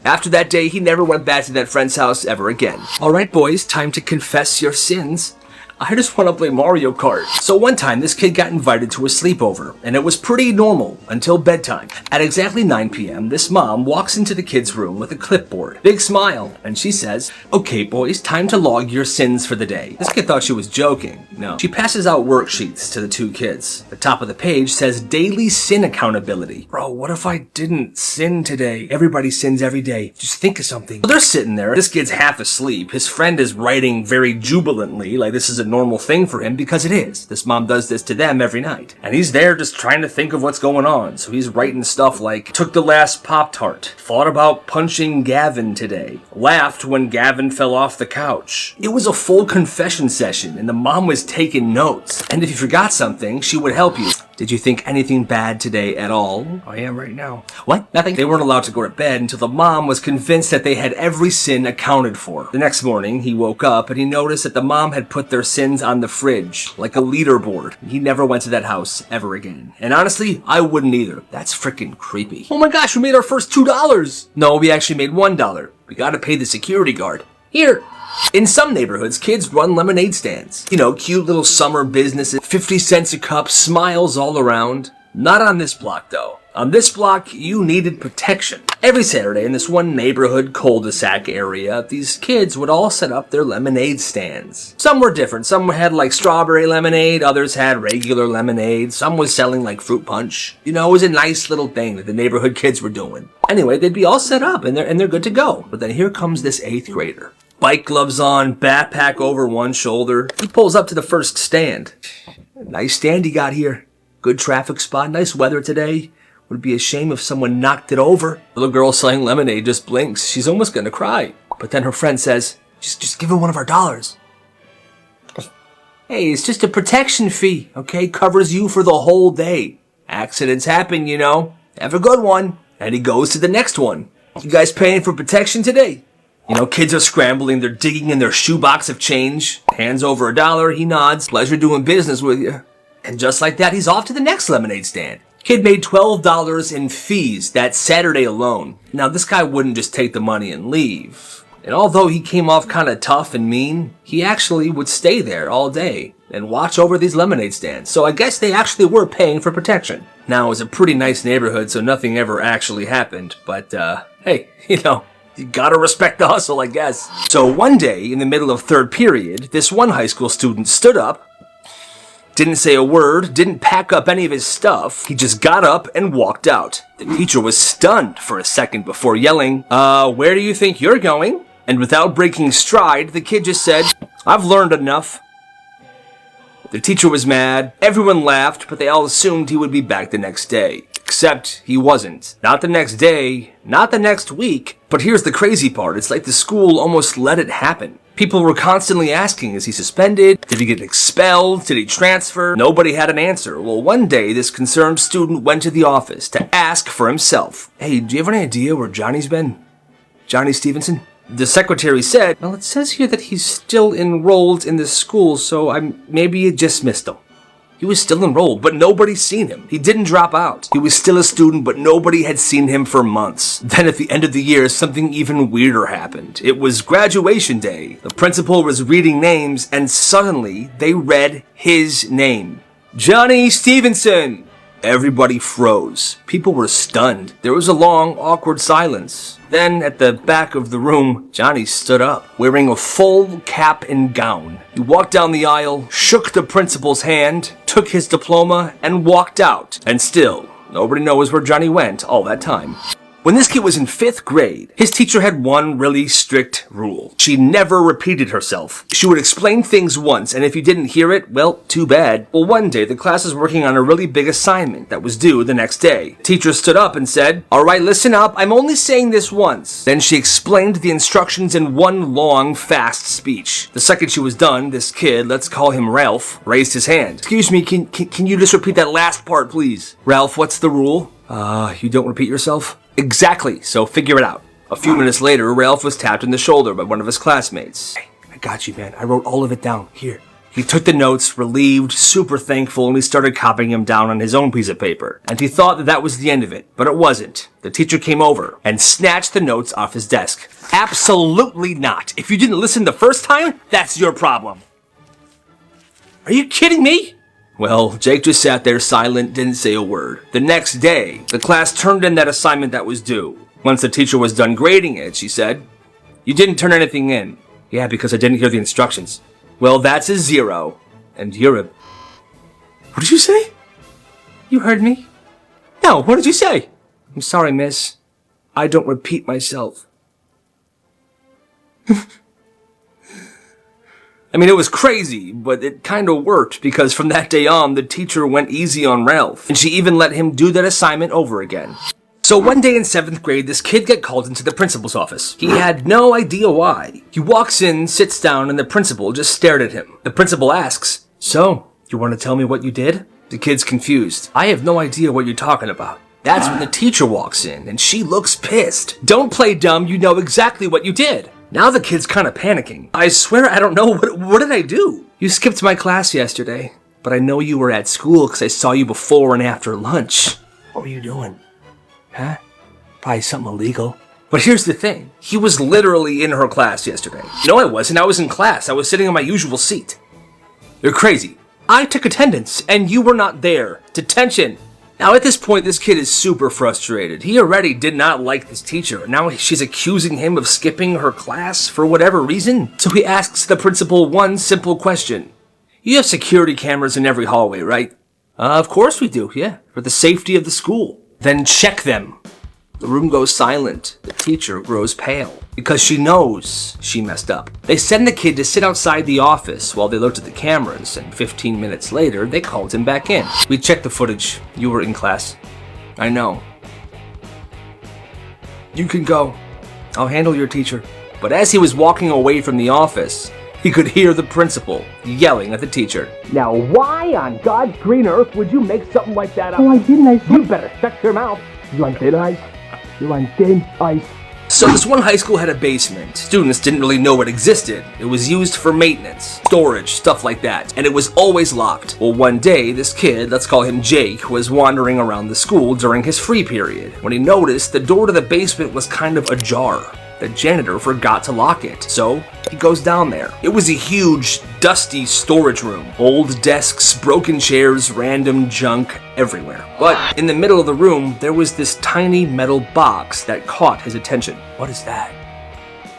After that day, he never went back to that friend's house ever again. All right, boys, time to confess your sins. I just want to play Mario Kart. So one time, this kid got invited to a sleepover, and it was pretty normal until bedtime. At exactly 9 p.m., this mom walks into the kid's room with a clipboard. Big smile, and she says, "Okay, boys, time to log your sins for the day." This kid thought she was joking. No. She passes out worksheets to the two kids. The top of the page says daily sin accountability. Bro, what if I didn't sin today? Everybody sins every day. Just think of something. So they're sitting there. This kid's half asleep. His friend is writing very jubilantly, like this is a normal thing for him, because it is. This mom does this to them every night. And he's there just trying to think of what's going on. So he's writing stuff like, took the last Pop-Tart, thought about punching Gavin today, laughed when Gavin fell off the couch. It was a full confession session, and the mom was taking notes. And if you forgot something, she would help you. Did you think anything bad today at all? I am right now. What? Nothing? They weren't allowed to go to bed until the mom was convinced that they had every sin accounted for. The next morning, he woke up and he noticed that the mom had put their sins on the fridge, like a leaderboard. He never went to that house ever again. And honestly, I wouldn't either. That's freaking creepy. Oh my gosh, we made our first $2. No, we actually made $1. We gotta pay the security guard. Here. In some neighborhoods, kids run lemonade stands. You know, cute little summer businesses, 50 cents a cup, smiles all around. Not on this block, though. On this block, you needed protection. Every Saturday in this one neighborhood cul-de-sac area, these kids would all set up their lemonade stands. Some were different. Some had like strawberry lemonade, others had regular lemonade, some was selling like fruit punch. You know, it was a nice little thing that the neighborhood kids were doing. Anyway, they'd be all set up and they're good to go. But then here comes this 8th grader. Bike gloves on, backpack over one shoulder. He pulls up to the first stand. Nice stand he got here. Good traffic spot, nice weather today. Would be a shame if someone knocked it over. The little girl selling lemonade just blinks. She's almost gonna cry. But then her friend says, just give him one of our dollars. Hey, it's just a protection fee, okay? Covers you for the whole day. Accidents happen, you know. Have a good one. And he goes to the next one. You guys paying for protection today? You know, kids are scrambling, they're digging in their shoebox of change. Hands over $1, he nods. Pleasure doing business with you. And just like that, he's off to the next lemonade stand. Kid made $12 in fees that Saturday alone. Now, this guy wouldn't just take the money and leave. And although he came off kind of tough and mean, he actually would stay there all day and watch over these lemonade stands. So I guess they actually were paying for protection. Now, it was a pretty nice neighborhood, so nothing ever actually happened. But, hey, you know, you gotta respect the hustle, I guess. So one day, in the middle of 3rd period, this one high school student stood up, didn't say a word, didn't pack up any of his stuff. He just got up and walked out. The teacher was stunned for a second before yelling, where do you think you're going? And without breaking stride, the kid just said, I've learned enough. The teacher was mad, everyone laughed, but they all assumed he would be back the next day. Except he wasn't. Not the next day, not the next week. But here's the crazy part, it's like the school almost let it happen. People were constantly asking, is he suspended? Did he get expelled? Did he transfer? Nobody had an answer. Well, one day, this concerned student went to the office to ask for himself. Hey, do you have any idea where Johnny's been? Johnny Stevenson? The secretary said, well, it says here that he's still enrolled in the school, so maybe you just missed him. He was still enrolled, but nobody's seen him. He didn't drop out. He was still a student, but nobody had seen him for months. Then at the end of the year, something even weirder happened. It was graduation day. The principal was reading names, and suddenly they read his name. Johnny Stevenson! Everybody froze. People were stunned. There was a long, awkward silence. Then, at the back of the room, Johnny stood up, wearing a full cap and gown. He walked down the aisle, shook the principal's hand, took his diploma, and walked out. And still, nobody knows where Johnny went all that time. When this kid was in 5th grade, his teacher had one really strict rule. She never repeated herself. She would explain things once, and if you didn't hear it, well, too bad. Well, one day, the class was working on a really big assignment that was due the next day. The teacher stood up and said, all right, listen up, I'm only saying this once. Then she explained the instructions in one long, fast speech. The second she was done, this kid, let's call him Ralph, raised his hand. Excuse me, can you just repeat that last part, please? Ralph, what's the rule? You don't repeat yourself? Exactly, so figure it out. A few minutes later, Ralph was tapped in the shoulder by one of his classmates. Hey, I got you, man. I wrote all of it down. Here. He took the notes, relieved, super thankful, and he started copying them down on his own piece of paper. And he thought that was the end of it, but it wasn't. The teacher came over and snatched the notes off his desk. Absolutely not. If you didn't listen the first time, that's your problem. Are you kidding me? Well, Jake just sat there silent, didn't say a word. The next day, the class turned in that assignment that was due. Once the teacher was done grading it, she said, you didn't turn anything in. Yeah, because I didn't hear the instructions. Well, that's a 0. And you're a... What did you say? You heard me? No, what did you say? I'm sorry, miss. I don't repeat myself. I mean, it was crazy, but it kind of worked because from that day on, the teacher went easy on Ralph, and she even let him do that assignment over again. So one day in 7th grade, this kid got called into the principal's office. He had no idea why. He walks in, sits down, and the principal just stared at him. The principal asks, so, you want to tell me what you did? The kid's confused. I have no idea what you're talking about. That's when the teacher walks in, and she looks pissed. Don't play dumb, you know exactly what you did. Now the kid's kind of panicking. I swear I don't know, what did I do? You skipped my class yesterday, but I know you were at school because I saw you before and after lunch. What were you doing? Huh? Probably something illegal. But here's the thing. He was literally in her class yesterday. No, I wasn't. I was in class. I was sitting on my usual seat. You're crazy. I took attendance, and you were not there. Detention. Now, at this point, this kid is super frustrated. He already did not like this teacher. Now she's accusing him of skipping her class for whatever reason. So he asks the principal one simple question. You have security cameras in every hallway, right? Of course we do, yeah. For the safety of the school. Then check them. The room goes silent. The teacher grows pale because she knows she messed up. They send the kid to sit outside the office while they looked at the cameras, and 15 minutes later, they called him back in. We checked the footage. You were in class. I know. You can go. I'll handle your teacher. But as he was walking away from the office, he could hear the principal yelling at the teacher. Now why on God's green earth would you make something like that up? Oh, I didn't. You better shut your mouth. You want thin ice? You want thin ice? So this one high school had a basement. Students didn't really know it existed. It was used for maintenance, storage, stuff like that, and it was always locked. Well, one day, this kid, let's call him Jake, was wandering around the school during his free period when he noticed the door to the basement was kind of ajar. The janitor forgot to lock it, so he goes down there. It was a huge, dusty storage room. Old desks, broken chairs, random junk everywhere. But in the middle of the room, there was this tiny metal box that caught his attention. What is that?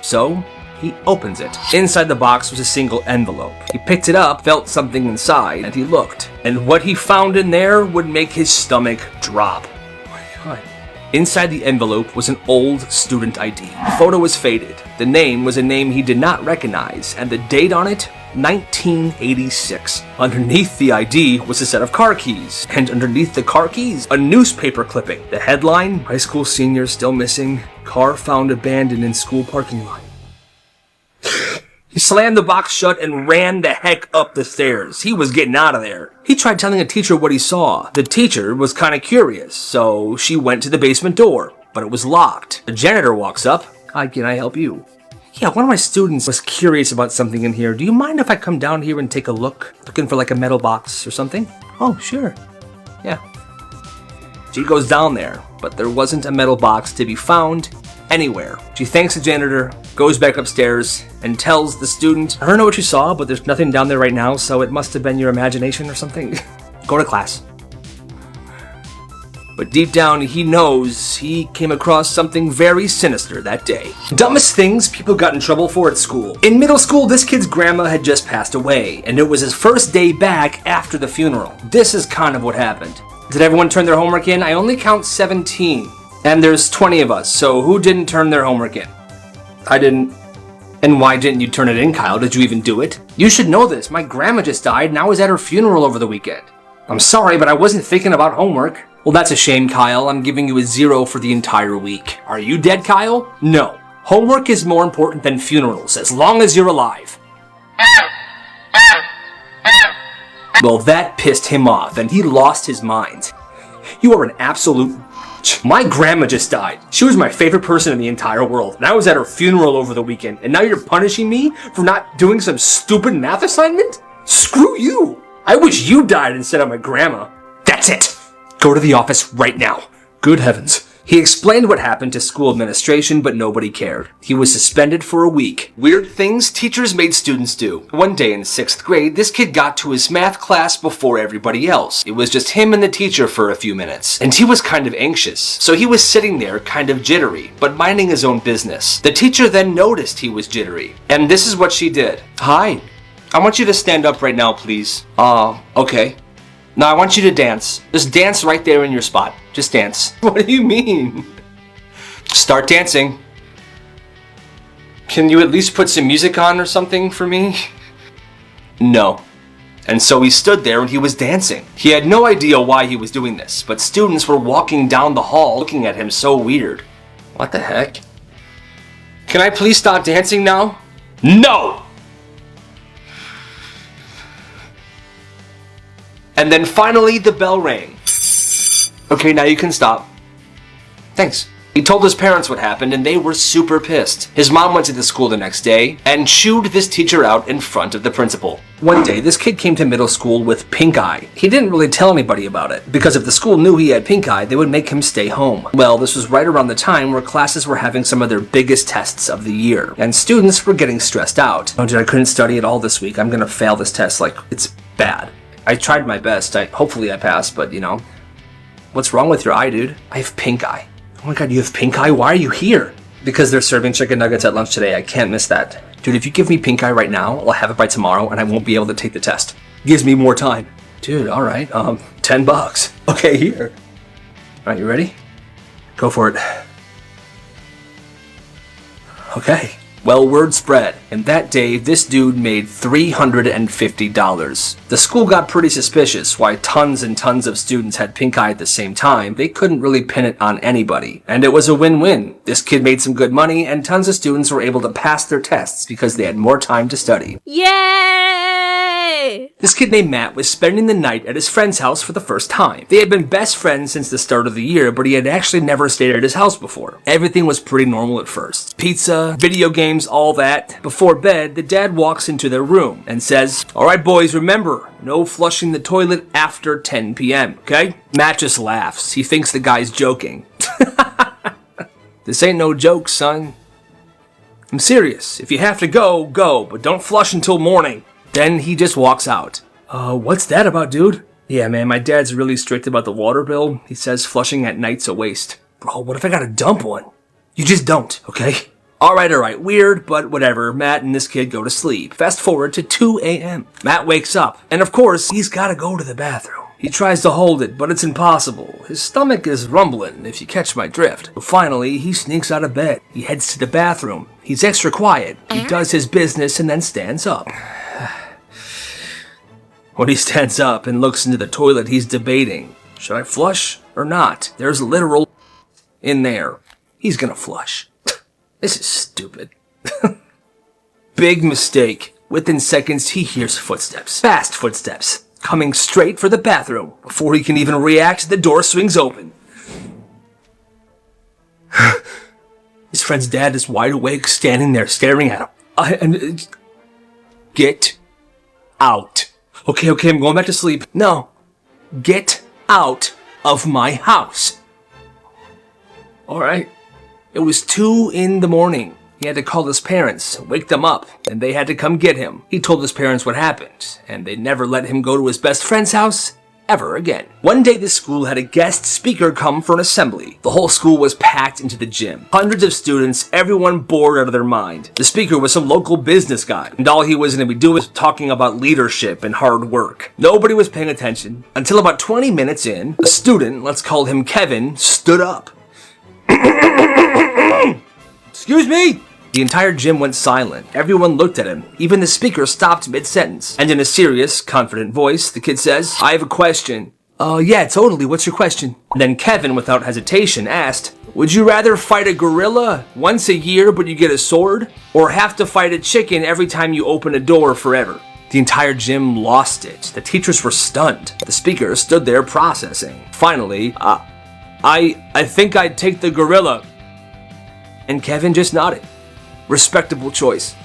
So he opens it. Inside the box was a single envelope. He picked it up, felt something inside, and he looked. And what he found in there would make his stomach drop. Oh my God. Inside the envelope was an old student ID. The photo was faded. The name was a name he did not recognize, and the date on it 1986. Underneath the ID was a set of car keys, and underneath the car keys, a newspaper clipping. The headline, high school senior still missing, car found abandoned in school parking lot. He slammed the box shut and ran the heck up the stairs. He was getting out of there. He tried telling a teacher what he saw. The teacher was kind of curious, so she went to the basement door, but it was locked. The janitor walks up. Hi, can I help you? Yeah, one of my students was curious about something in here. Do you mind if I come down here and take a look? Looking for like a metal box or something? Oh, sure. Yeah. She goes down there, but there wasn't a metal box to be found anywhere. She thanks the janitor, goes back upstairs, and tells the student, I don't know what you saw, but there's nothing down there right now, so it must have been your imagination or something. Go to class. But deep down, he knows he came across something very sinister that day. Dumbest things people got in trouble for at school. In middle school, this kid's grandma had just passed away, and it was his first day back after the funeral. This is kind of what happened. Did everyone turn their homework in? I only count 17. And there's 20 of us, so who didn't turn their homework in? I didn't. And why didn't you turn it in, Kyle? Did you even do it? You should know this. My grandma just died, and I was at her funeral over the weekend. I'm sorry, but I wasn't thinking about homework. Well, that's a shame, Kyle. I'm giving you a 0 for the entire week. Are you dead, Kyle? No. Homework is more important than funerals, as long as you're alive. Well, that pissed him off, and he lost his mind. You are an absolute... My grandma just died. She was my favorite person in the entire world, and I was at her funeral over the weekend, and now you're punishing me for not doing some stupid math assignment? Screw you! I wish you died instead of my grandma. That's it! Go to the office right now. Good heavens. He explained what happened to school administration, but nobody cared. He was suspended for a week. Weird things teachers made students do. One day in 6th grade, this kid got to his math class before everybody else. It was just him and the teacher for a few minutes, and he was kind of anxious. So he was sitting there kind of jittery, but minding his own business. The teacher then noticed he was jittery, and this is what she did. Hi, I want you to stand up right now, please. Okay. Now I want you to dance. Just dance right there in your spot. Just dance. What do you mean? Start dancing. Can you at least put some music on or something for me? No. And so he stood there and he was dancing. He had no idea why he was doing this, but students were walking down the hall looking at him so weird. What the heck? Can I please stop dancing now? No! And then finally the bell rang. Okay, now you can stop. Thanks. He told his parents what happened and they were super pissed. His mom went to the school the next day and chewed this teacher out in front of the principal. One day, this kid came to middle school with pink eye. He didn't really tell anybody about it, because if the school knew he had pink eye, they would make him stay home. Well, this was right around the time where classes were having some of their biggest tests of the year, and students were getting stressed out. Oh, dude, I couldn't study at all this week. I'm gonna fail this test. Like, it's bad. I tried my best. Hopefully I passed, but you know. What's wrong with your eye, dude? I have pink eye. Oh my god, you have pink eye? Why are you here? Because they're serving chicken nuggets at lunch today. I can't miss that. Dude, if you give me pink eye right now, I'll have it by tomorrow and I won't be able to take the test. Gives me more time. Dude, alright, $10. Okay, here. Alright, you ready? Go for it. Okay. Well, word spread, and that day, this dude made $350. The school got pretty suspicious why tons and tons of students had pink eye at the same time. They couldn't really pin it on anybody, and it was a win-win. This kid made some good money, and tons of students were able to pass their tests because they had more time to study. Yay! This kid named Matt was spending the night at his friend's house for the first time. They had been best friends since the start of the year, but he had actually never stayed at his house before. Everything was pretty normal at first. Pizza, video games, all that. Before bed, the dad walks into their room and says, "Alright boys, remember, no flushing the toilet after 10 p.m., okay?" Matt just laughs. He thinks the guy's joking. This ain't no joke, son. I'm serious. If you have to go, go, but don't flush until morning. Then he just walks out. What's that about, dude? Yeah, man, my dad's really strict about the water bill. He says flushing at night's a waste. Bro, what if I gotta dump one? You just don't, okay? Alright, weird, but whatever. Matt and this kid go to sleep. Fast forward to 2 a.m. Matt wakes up, and of course, he's gotta go to the bathroom. He tries to hold it, but it's impossible. His stomach is rumbling, if you catch my drift. But finally, he sneaks out of bed. He heads to the bathroom. He's extra quiet. He does his business and then stands up. When he stands up and looks into the toilet, he's debating. Should I flush or not? There's literal in there. He's gonna flush. This is stupid. Big mistake. Within seconds, he hears footsteps. Fast footsteps. Coming straight for the bathroom. Before he can even react, the door swings open. His friend's dad is wide awake, standing there, staring at him. Get out. Okay, I'm going back to sleep. No. Get out of my house. Alright. It was 2 a.m. He had to call his parents, wake them up, and they had to come get him. He told his parents what happened, and they never let him go to his best friend's house ever again. One day, the school had a guest speaker come for an assembly. The whole school was packed into the gym. Hundreds of students, everyone bored out of their mind. The speaker was some local business guy, and all he was going to be doing was talking about leadership and hard work. Nobody was paying attention until about 20 minutes in, a student, let's call him Kevin, stood up. Excuse me! The entire gym went silent. Everyone looked at him. Even the speaker stopped mid-sentence. And in a serious, confident voice, the kid says, I have a question. Yeah, totally. What's your question? Then Kevin, without hesitation, asked, would you rather fight a gorilla once a year but you get a sword? Or have to fight a chicken every time you open a door forever? The entire gym lost it. The teachers were stunned. The speaker stood there processing. Finally, I think I'd take the gorilla. And Kevin just nodded. Respectable choice.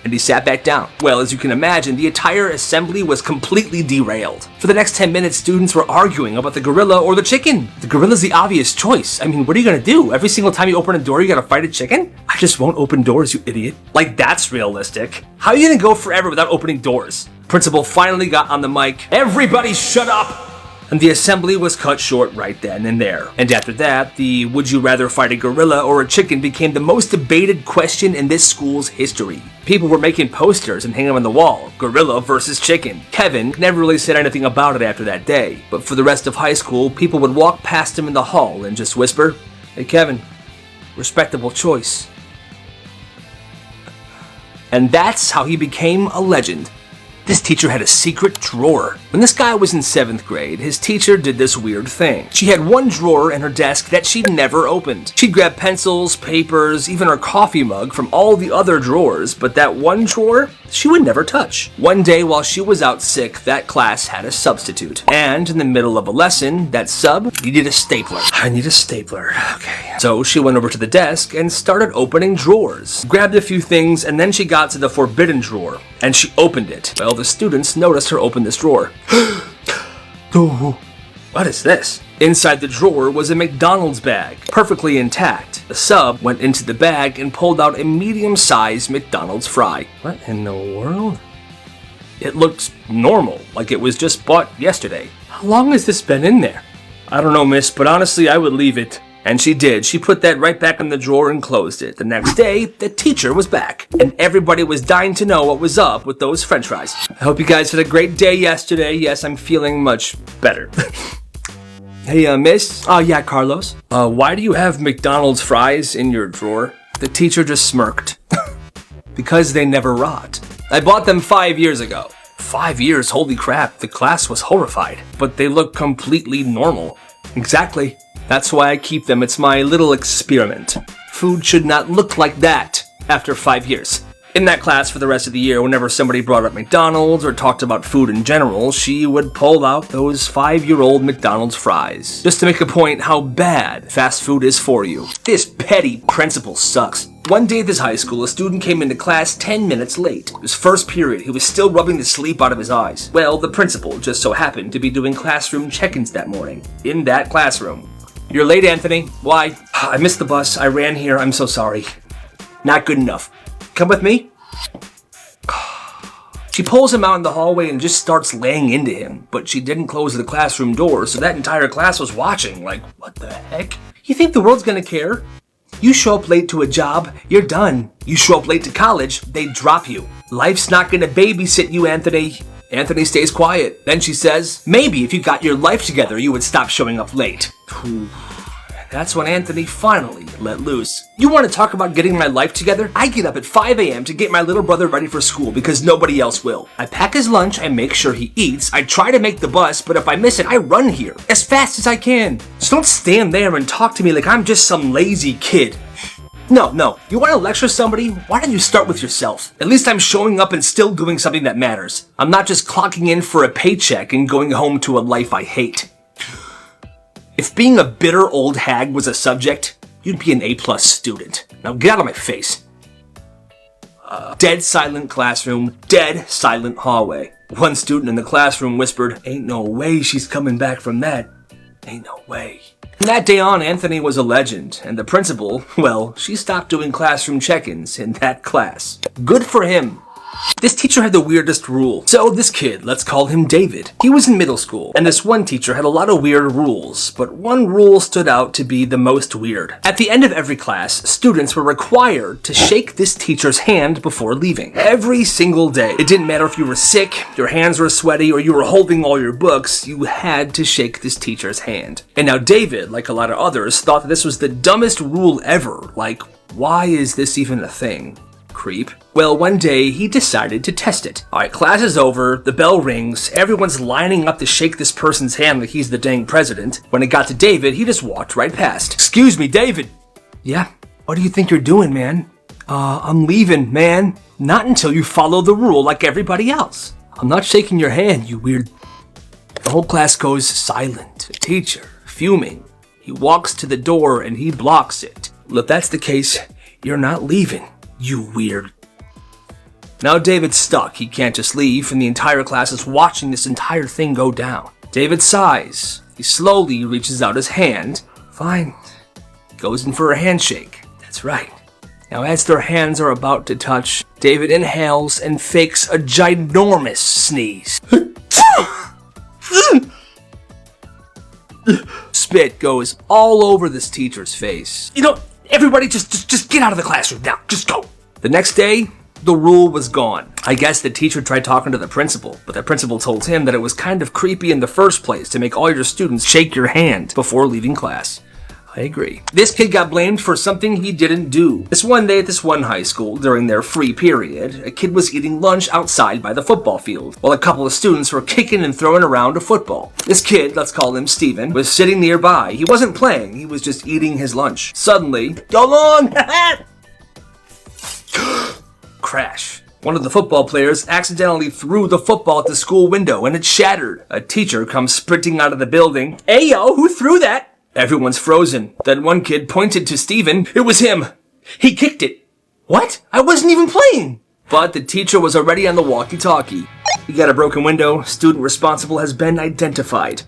And he sat back down. Well, as you can imagine, the entire assembly was completely derailed. For the next 10 minutes, students were arguing about the gorilla or the chicken. The gorilla's the obvious choice. I mean, what are you gonna do? Every single time you open a door, you gotta fight a chicken? I just won't open doors, you idiot. Like, that's realistic. How are you gonna go forever without opening doors? Principal finally got on the mic. Everybody shut up! And the assembly was cut short right then and there. And after that, the would you rather fight a gorilla or a chicken became the most debated question in this school's history. People were making posters and hanging them on the wall. Gorilla versus chicken. Kevin never really said anything about it after that day. But for the rest of high school, people would walk past him in the hall and just whisper, Hey Kevin, respectable choice. And that's how he became a legend. This teacher had a secret drawer. When this guy was in 7th grade, his teacher did this weird thing. She had one drawer in her desk that she never opened. She'd grab pencils, papers, even her coffee mug from all the other drawers, but that one drawer, she would never touch. One day while she was out sick, that class had a substitute. And in the middle of a lesson, that sub needed a stapler. I need a stapler. Okay. So she went over to the desk and started opening drawers. Grabbed a few things, and then she got to the forbidden drawer, and she opened it. Well, the students noticed her open this drawer. Oh, what is this? Inside the drawer was a McDonald's bag, perfectly intact. The sub went into the bag and pulled out a medium-sized McDonald's fry. What in the world? It looked normal, like it was just bought yesterday. How long has this been in there? I don't know, miss, but honestly, I would leave it. And she did. She put that right back in the drawer and closed it. The next day, the teacher was back, and everybody was dying to know what was up with those french fries. I hope you guys had a great day yesterday. Yes, I'm feeling much better. Hey, miss? Oh, yeah, Carlos. Why do you have McDonald's fries in your drawer? The teacher just smirked. Because they never rot. I bought them 5 years ago. 5 years? Holy crap. The class was horrified. But they look completely normal. Exactly. That's why I keep them. It's my little experiment. Food should not look like that after 5 years. In that class for the rest of the year, whenever somebody brought up McDonald's or talked about food in general, she would pull out those 5-year-old McDonald's fries, just to make a point how bad fast food is for you. This petty principal sucks. One day at this high school, a student came into class 10 minutes late. It was first period. He was still rubbing the sleep out of his eyes. Well, the principal just so happened to be doing classroom check-ins that morning, in that classroom. You're late, Anthony. Why? I missed the bus. I ran here. I'm so sorry. Not good enough. Come with me. She pulls him out in the hallway and just starts laying into him, but she didn't close the classroom door, so that entire class was watching, like, what the heck? You think the world's gonna care? You show up late to a job, you're done. You show up late to college, they drop you. Life's not gonna babysit you, Anthony. Anthony stays quiet. Then she says, maybe if you got your life together, you would stop showing up late. That's when Anthony finally let loose. You want to talk about getting my life together? I get up at 5 a.m. to get my little brother ready for school because nobody else will. I pack his lunch, I make sure he eats, I try to make the bus, but if I miss it, I run here as fast as I can. So don't stand there and talk to me like I'm just some lazy kid. No, you want to lecture somebody? Why don't you start with yourself? At least I'm showing up and still doing something that matters. I'm not just clocking in for a paycheck and going home to a life I hate. If being a bitter old hag was a subject, you'd be an A+ student. Now get out of my face. Dead silent classroom, dead silent hallway. One student in the classroom whispered, "Ain't no way she's coming back from that. Ain't no way." From that day on, Anthony was a legend, and the principal, well, she stopped doing classroom check-ins in that class. Good for him. This teacher had the weirdest rule. So this kid, let's call him David. He was in middle school, and this one teacher had a lot of weird rules, but one rule stood out to be the most weird. At the end of every class, students were required to shake this teacher's hand before leaving. Every single day. It didn't matter if you were sick, your hands were sweaty, or you were holding all your books, you had to shake this teacher's hand. And now David, like a lot of others, thought that this was the dumbest rule ever. Like, why is this even a thing? Creep. Well, one day he decided to test it. Alright, class is over, the bell rings, everyone's lining up to shake this person's hand like he's the dang president. When it got to David, he just walked right past. "Excuse me, David." "Yeah, what do you think you're doing, man?" I'm leaving, man." "Not until you follow the rule like everybody else." "I'm not shaking your hand, you weird..." The whole class goes silent. The teacher, fuming. He walks to the door and he blocks it. "Well, if that's the case, you're not leaving, you weird..." Now David's stuck. He can't just leave, and the entire class is watching this entire thing go down. David sighs. He slowly reaches out his hand. Fine. Goes in for a handshake. That's right. Now as their hands are about to touch, David inhales and fakes a ginormous sneeze. Spit goes all over this teacher's face. Everybody just get out of the classroom now. Just go. The next day, the rule was gone. I guess the teacher tried talking to the principal, but the principal told him that it was kind of creepy in the first place to make all your students shake your hand before leaving class. I agree. This kid got blamed for something he didn't do. This one day at this one high school, during their free period, a kid was eating lunch outside by the football field, while a couple of students were kicking and throwing around a football. This kid, let's call him Steven, was sitting nearby. He wasn't playing, he was just eating his lunch. Suddenly, go long! Crash. One of the football players accidentally threw the football at the school window and it shattered. A teacher comes sprinting out of the building. "Hey yo, who threw that?" Everyone's frozen. Then one kid pointed to Steven. It was him. He kicked it. "What? I wasn't even playing." But the teacher was already on the walkie-talkie. "You got a broken window. Student responsible has been identified."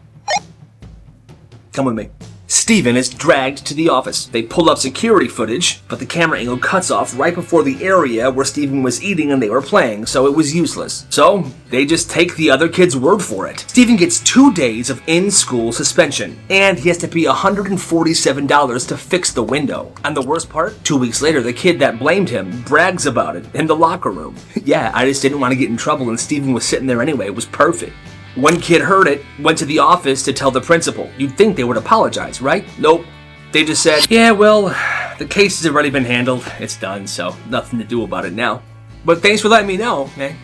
Come with me. Steven is dragged to the office. They pull up security footage, but the camera angle cuts off right before the area where Steven was eating and they were playing, so it was useless. So, they just take the other kid's word for it. Steven gets 2 days of in-school suspension, and he has to pay $147 to fix the window. And the worst part? 2 weeks later, the kid that blamed him brags about it in the locker room. "Yeah, I just didn't want to get in trouble and Steven was sitting there anyway. It was perfect." One kid heard it, went to the office to tell the principal. You'd think they would apologize, right? Nope. They just said, "Yeah, well, the case has already been handled. It's done, so nothing to do about it now. But thanks for letting me know, man."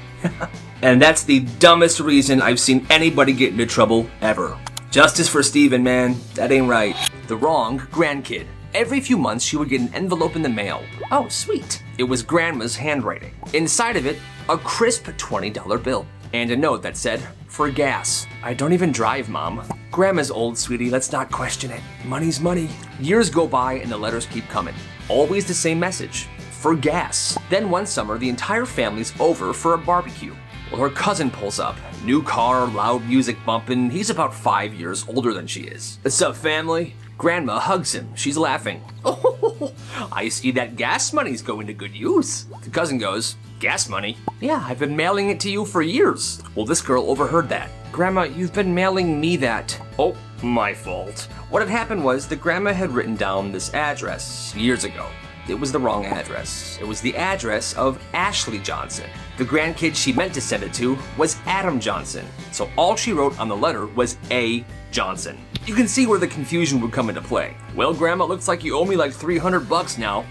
And that's the dumbest reason I've seen anybody get into trouble ever. Justice for Steven, man. That ain't right. The wrong grandkid. Every few months, she would get an envelope in the mail. Oh, sweet. It was Grandma's handwriting. Inside of it, a crisp $20 bill. And a note that said, "For gas. I don't even drive, Mom." Grandma's old, sweetie, let's not question it. Money's money. Years go by and the letters keep coming. Always the same message. For gas. Then one summer, the entire family's over for a barbecue. Well, her cousin pulls up. New car, loud music bumping. He's about 5 years older than she is. "What's up, family?" Grandma hugs him. She's laughing. "Oh, I see that gas money's going to good use." The cousin goes, "Gas money? Yeah, I've been mailing it to you for years." Well, this girl overheard that. "Grandma, you've been mailing me that." "Oh, my fault." What had happened was the grandma had written down this address years ago. It was the wrong address. It was the address of Ashley Johnson. The grandkid she meant to send it to was Adam Johnson. So all she wrote on the letter was A. Johnson. You can see where the confusion would come into play. Well, Grandma, looks like you owe me like $300 now.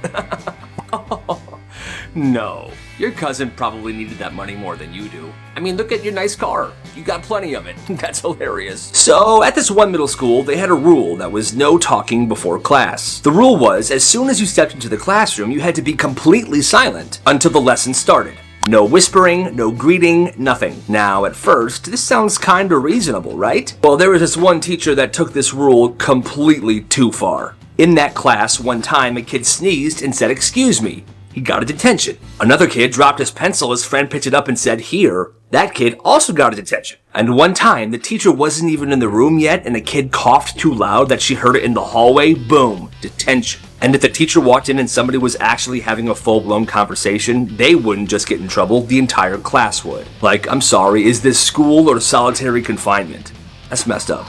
No, your cousin probably needed that money more than you do. I mean, look at your nice car. You got plenty of it. That's hilarious. So, at this one middle school, they had a rule that was no talking before class. The rule was, as soon as you stepped into the classroom, you had to be completely silent until the lesson started. No whispering, no greeting, nothing. Now, at first, this sounds kinda reasonable, right? Well, there was this one teacher that took this rule completely too far. In that class, one time, a kid sneezed and said, "Excuse me." He got a detention. Another kid dropped his pencil, his friend picked it up and said, "Here." That kid also got a detention. And one time, the teacher wasn't even in the room yet and a kid coughed too loud that she heard it in the hallway, boom, detention. And if the teacher walked in and somebody was actually having a full-blown conversation, they wouldn't just get in trouble, the entire class would. Like, I'm sorry, is this school or solitary confinement? That's messed up.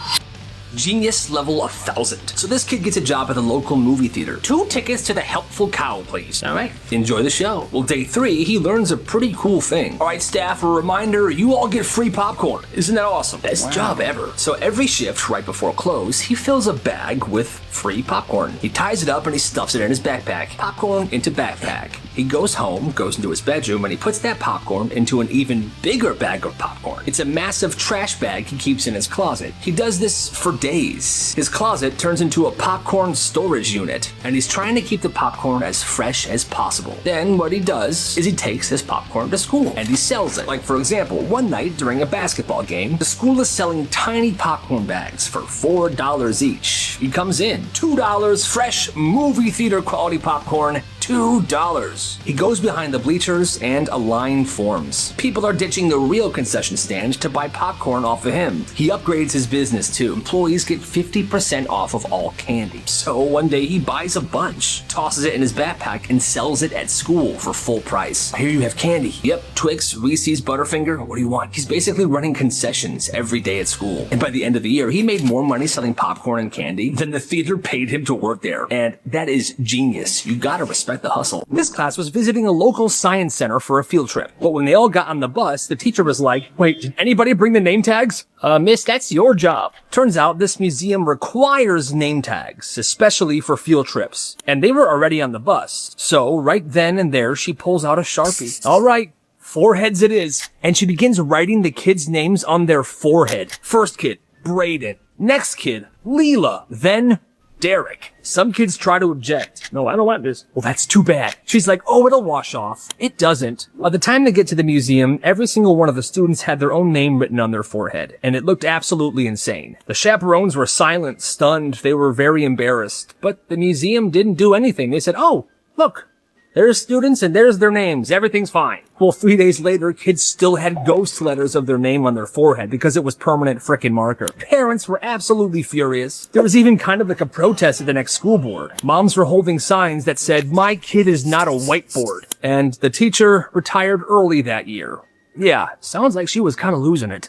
Genius level 1,000. So this kid gets a job at the local movie theater. 2 tickets to the Helpful Cow, please. All right. Enjoy the show. Well, day 3, he learns a pretty cool thing. All right, staff, a reminder, you all get free popcorn. Isn't that awesome? Best job ever. So every shift right before close, he fills a bag with free popcorn. He ties it up and he stuffs it in his backpack. Popcorn into backpack. He goes home, goes into his bedroom, and he puts that popcorn into an even bigger bag of popcorn. It's a massive trash bag he keeps in his closet. He does this for days. His closet turns into a popcorn storage unit, and he's trying to keep the popcorn as fresh as possible. Then what he does is he takes his popcorn to school, and he sells it. Like, for example, one night during a basketball game, the school is selling tiny popcorn bags for $4 each. He comes in, $2, fresh movie theater quality popcorn, $2. He goes behind the bleachers and a line forms. People are ditching the real concession stand to buy popcorn off of him. He upgrades his business too. Employees get 50% off of all candy. So one day he buys a bunch, tosses it in his backpack, and sells it at school for full price. Here you have candy. Yep, Twix, Reese's, Butterfinger, what do you want? He's basically running concessions every day at school. And by the end of the year, he made more money selling popcorn and candy than the theater paid him to work there. And that is genius. You gotta respect the hustle. This class was visiting a local science center for a field trip. But when they all got on the bus, the teacher was like, "Wait, did anybody bring the name tags?" Miss, that's your job. Turns out this museum requires name tags, especially for field trips. And they were already on the bus. So right then and there, she pulls out a Sharpie. All right, foreheads it is. And she begins writing the kids' names on their forehead. First kid, Braden. Next kid, Leela. Then Derek. Some kids try to object. "No, I don't want this." "Well, that's too bad." She's like, "Oh, it'll wash off." It doesn't. By the time they get to the museum, every single one of the students had their own name written on their forehead, and it looked absolutely insane. The chaperones were silent, stunned. They were very embarrassed. But the museum didn't do anything. They said, "Oh, look. There's students and there's their names. Everything's fine." Well, 3 days later, kids still had ghost letters of their name on their forehead because it was permanent frickin' marker. Parents were absolutely furious. There was even kind of like a protest at the next school board. Moms were holding signs that said, "My kid is not a whiteboard." And the teacher retired early that year. Yeah, sounds like she was kind of losing it.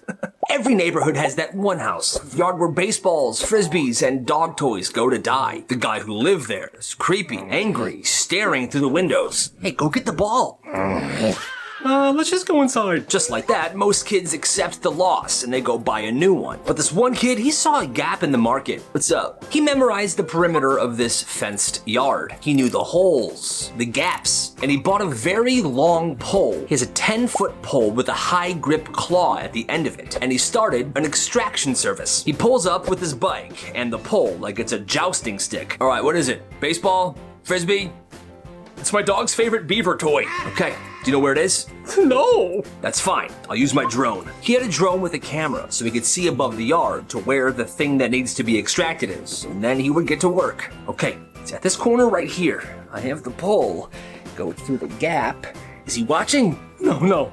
Every neighborhood has that one house, yard where baseballs, frisbees, and dog toys go to die. The guy who lived there is creepy, angry, staring through the windows. "Hey, go get the ball." Let's just go inside. Just like that, most kids accept the loss and they go buy a new one. But this one kid, he saw a gap in the market. What's up? He memorized the perimeter of this fenced yard. He knew the holes, the gaps, and he bought a very long pole. He has a 10-foot pole with a high grip claw at the end of it, and he started an extraction service. He pulls up with his bike and the pole like it's a jousting stick. All right, what is it? Baseball? Frisbee? It's my dog's favorite beaver toy. Okay, do you know where it is? No. That's fine, I'll use my drone. He had a drone with a camera so he could see above the yard to where the thing that needs to be extracted is, and then he would get to work. Okay, it's at this corner right here. I have the pole. Go through the gap. Is he watching? No.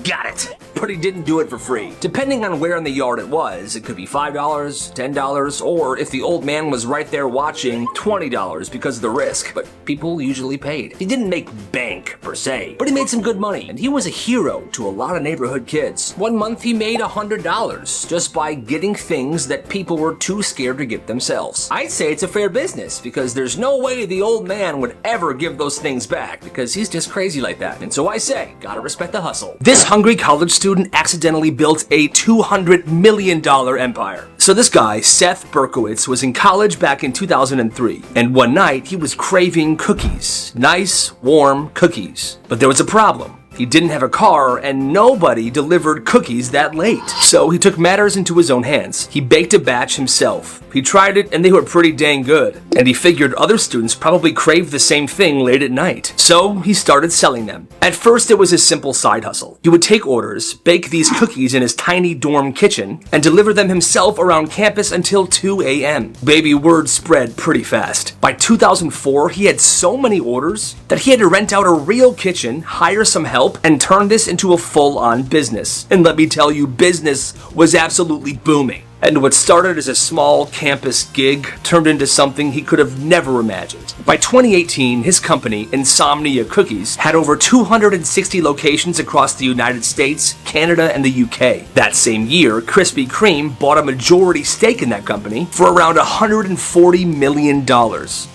Got it. But he didn't do it for free. Depending on where in the yard it was, it could be $5, $10, or if the old man was right there watching, $20 because of the risk. But people usually paid. He didn't make bank, per se, but he made some good money, and he was a hero to a lot of neighborhood kids. One month he made $100 just by getting things that people were too scared to get themselves. I'd say it's a fair business because there's no way the old man would ever give those things back because he's just crazy like that. And so I say, gotta respect the hustle. This hungry college student accidentally built a $200 million empire. So this guy, Seth Berkowitz, was in college back in 2003, and one night he was craving cookies. Nice, warm cookies. But there was a problem. He didn't have a car, and nobody delivered cookies that late. So he took matters into his own hands. He baked a batch himself. He tried it, and they were pretty dang good. And he figured other students probably craved the same thing late at night. So he started selling them. At first, it was a simple side hustle. He would take orders, bake these cookies in his tiny dorm kitchen, and deliver them himself around campus until 2 a.m. Baby, word spread pretty fast. By 2004, he had so many orders that he had to rent out a real kitchen, hire some help, and turn this into a full-on business. And let me tell you, business was absolutely booming. And what started as a small campus gig turned into something he could have never imagined. By 2018, his company, Insomnia Cookies, had over 260 locations across the United States, Canada, and the UK. That same year, Krispy Kreme bought a majority stake in that company for around $140 million.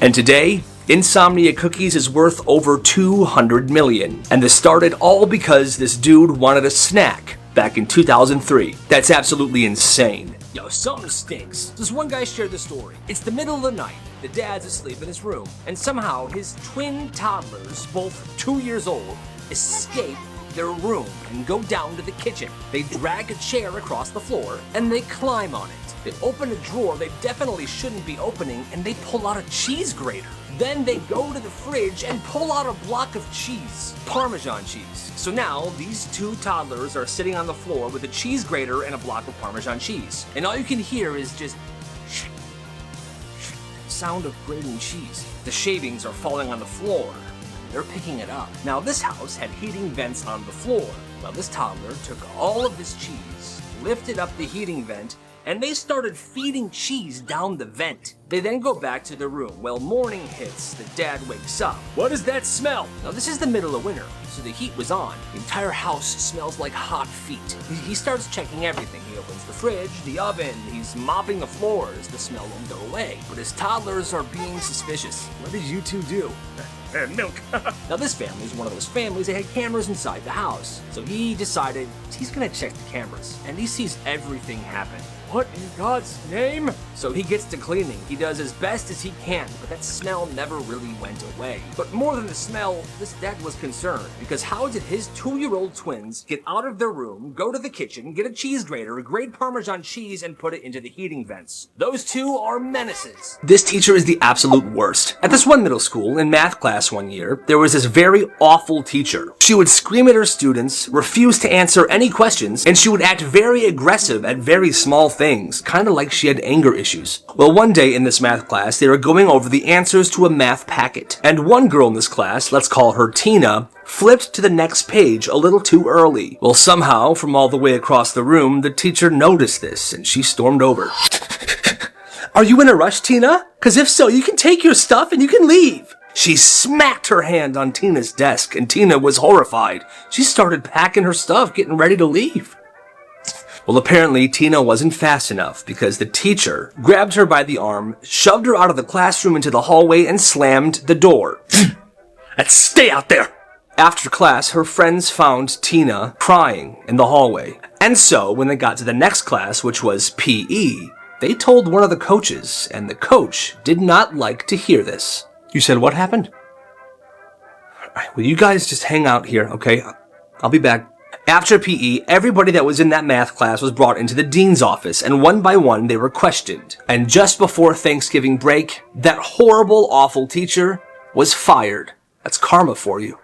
And today, Insomnia Cookies is worth over $200 million. And this started all because this dude wanted a snack back in 2003. That's absolutely insane. Yo, something stinks. This one guy shared the story. It's the middle of the night. The dad's asleep in his room, and somehow his twin toddlers, both 2 years old, escape their room and go down to the kitchen. They drag a chair across the floor, and they climb on it. They open a drawer they definitely shouldn't be opening, and they pull out a cheese grater. Then they go to the fridge and pull out a block of cheese, Parmesan cheese. So now these two toddlers are sitting on the floor with a cheese grater and a block of Parmesan cheese. And all you can hear is just sound of grating cheese. The shavings are falling on the floor. They're picking it up. Now this house had heating vents on the floor. Well, this toddler took all of this cheese, lifted up the heating vent, and they started feeding cheese down the vent. They then go back to the room. Well, morning hits. The dad wakes up. What is that smell? Now, this is the middle of winter, so the heat was on. The entire house smells like hot feet. He starts checking everything. He opens the fridge, the oven, he's mopping the floors. The smell won't go away. But his toddlers are being suspicious. What did you two do? Milk. Now this family is one of those families that had cameras inside the house. So he decided he's gonna check the cameras, and he sees everything happen. What in God's name? So he gets to cleaning. He does as best as he can, but that smell never really went away. But more than the smell, this dad was concerned, because how did his 2-year-old twins get out of their room, go to the kitchen, get a cheese grater, grate Parmesan cheese, and put it into the heating vents? Those two are menaces. This teacher is the absolute worst. At this one middle school, in math class one year, there was this very awful teacher. She would scream at her students, refuse to answer any questions, and she would act very aggressive at very small things, kind of like she had anger issues. Well, one day in this math class, they were going over the answers to a math packet, and one girl in this class, let's call her Tina, flipped to the next page a little too early. Well, somehow, from all the way across the room, the teacher noticed this, and she stormed over. Are you in a rush, Tina? 'Cause if so, you can take your stuff and you can leave. She smacked her hand on Tina's desk, and Tina was horrified. She started packing her stuff, getting ready to leave. Well, apparently, Tina wasn't fast enough, because the teacher grabbed her by the arm, shoved her out of the classroom into the hallway, and slammed the door. And stay out there! After class, her friends found Tina crying in the hallway. And so, when they got to the next class, which was PE, they told one of the coaches, and the coach did not like to hear this. You said, what happened? All right, will you guys just hang out here, okay? I'll be back. After PE, everybody that was in that math class was brought into the dean's office, and one by one they were questioned. And just before Thanksgiving break, that horrible, awful teacher was fired. That's karma for you.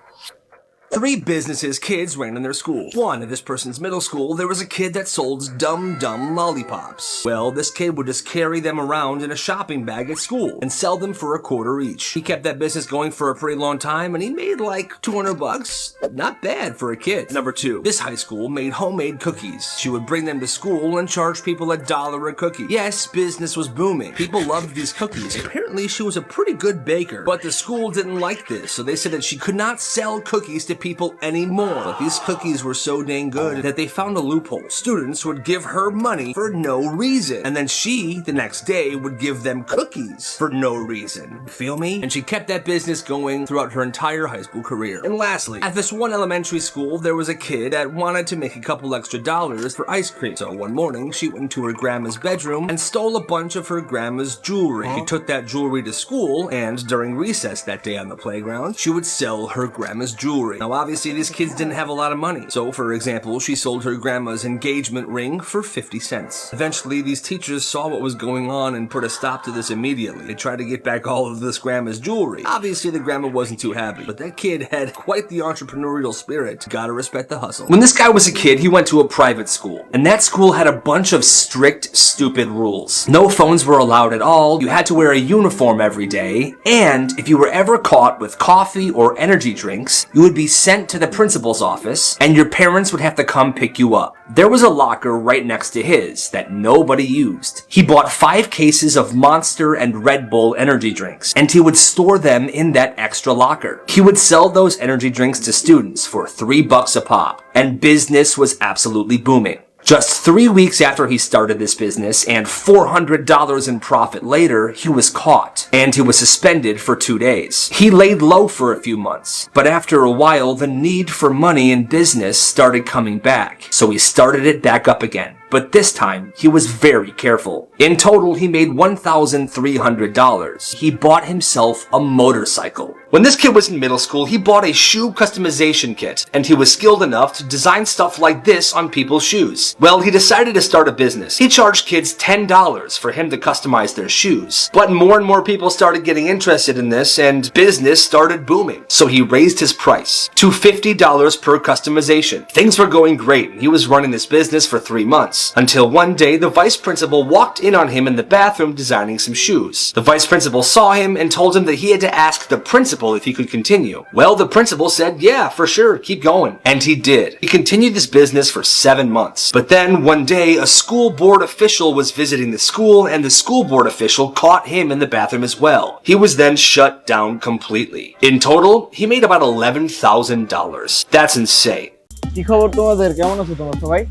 3 businesses kids ran in their school. One, at this person's middle school, there was a kid that sold dumb lollipops. Well, this kid would just carry them around in a shopping bag at school and sell them for $0.25 each. He kept that business going for a pretty long time, and he made like $200. Not bad for a kid. Number 2, this high school made homemade cookies. She would bring them to school and charge people $1 a cookie. Yes, business was booming. People loved these cookies. Apparently, she was a pretty good baker, but the school didn't like this, so they said that she could not sell cookies to people anymore. But these cookies were so dang good that they found a loophole. Students would give her money for no reason, and then she, the next day, would give them cookies for no reason. Feel me? And she kept that business going throughout her entire high school career. And lastly, at this one elementary school, there was a kid that wanted to make a couple extra dollars for ice cream. So one morning, she went into her grandma's bedroom and stole a bunch of her grandma's jewelry. She took that jewelry to school, and during recess that day on the playground, she would sell her grandma's jewelry. Now obviously these kids didn't have a lot of money. So for example, she sold her grandma's engagement ring for 50 cents. Eventually, these teachers saw what was going on and put a stop to this immediately. They tried to get back all of this grandma's jewelry. Obviously the grandma wasn't too happy, but that kid had quite the entrepreneurial spirit. Gotta respect the hustle. When this guy was a kid, he went to a private school, and that school had a bunch of strict, stupid rules. No phones were allowed at all, you had to wear a uniform every day, and if you were ever caught with coffee or energy drinks, you would be sent to the principal's office, and your parents would have to come pick you up. There was a locker right next to his that nobody used. He bought 5 cases of Monster and Red Bull energy drinks, and he would store them in that extra locker. He would sell those energy drinks to students for $3 a pop, and business was absolutely booming. Just 3 weeks after he started this business and $400 in profit later, he was caught, and he was suspended for 2 days. He laid low for a few months, but after a while, the need for money in business started coming back, so he started it back up again. But this time, he was very careful. In total, he made $1,300. He bought himself a motorcycle. When this kid was in middle school, he bought a shoe customization kit, and he was skilled enough to design stuff like this on people's shoes. Well, he decided to start a business. He charged kids $10 for him to customize their shoes. But more and more people started getting interested in this, and business started booming. So he raised his price to $50 per customization. Things were going great, and he was running this business for 3 months. Until one day, the vice principal walked in on him in the bathroom designing some shoes. The vice principal saw him and told him that he had to ask the principal if he could continue. Well, the principal said, yeah, for sure, keep going. And he did. He continued this business for 7 months. But then, one day, a school board official was visiting the school, and the school board official caught him in the bathroom as well. He was then shut down completely. In total, he made about $11,000. That's insane. কি খবর তোমাদের? কেমন আছো তোমরা সবাই?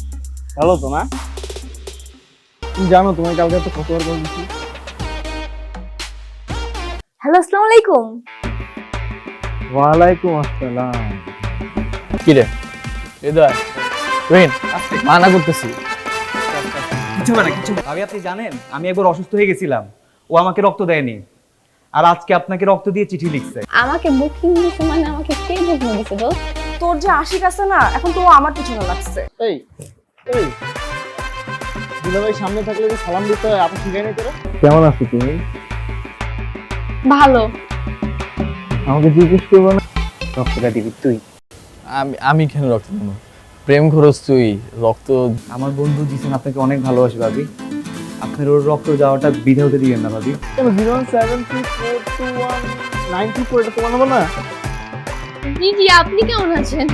ভালো তো না? তুমি জানো তোমায় কালকে তো কতবার বলেছি। হ্যালো, আসসালামু আলাইকুম। ওয়ালাইকুম আসসালাম। কি রে? হৃদয়, রহিন, মানা করতেছি। কিছু না কিছু। ভাবি আপনি জানেন আমি একবার অসুস্থ হয়ে গেছিলাম, ও আমাকে রক্ত দেয়নি, আর আজকে আপনাকে রক্ত দিয়ে চিঠি লিখছে। আমাকে বুকিং দিছে মানে আমাকে কে বুকিং দিছে দোস্ত? তোর যে আশিক আছে না, এখন তো আমার পিছনে লাগছে। এই এই দুলাভাই সামনে থাকলে যে সালাম দিতে হয়, আপনি শিখাই নাই তোরা? কেমন আছো তুমি? ভালো। আমাকে জিজ্ঞেস করবো না রক্তটা দিবি তুই? আমি কেন রক্ত দেবো? প্রেম খরচ তুই, রক্ত আমার বন্ধু জিসন আপনাকে অনেক ভালোবাসে ভাবি, আপনার ওর রক্ত যাওয়াটা বিধে হতে দিবেন না ভাবি। কেন 073421924 এটা তোমার নাম্বার না? জি জি, আপনি কেমন আছেন?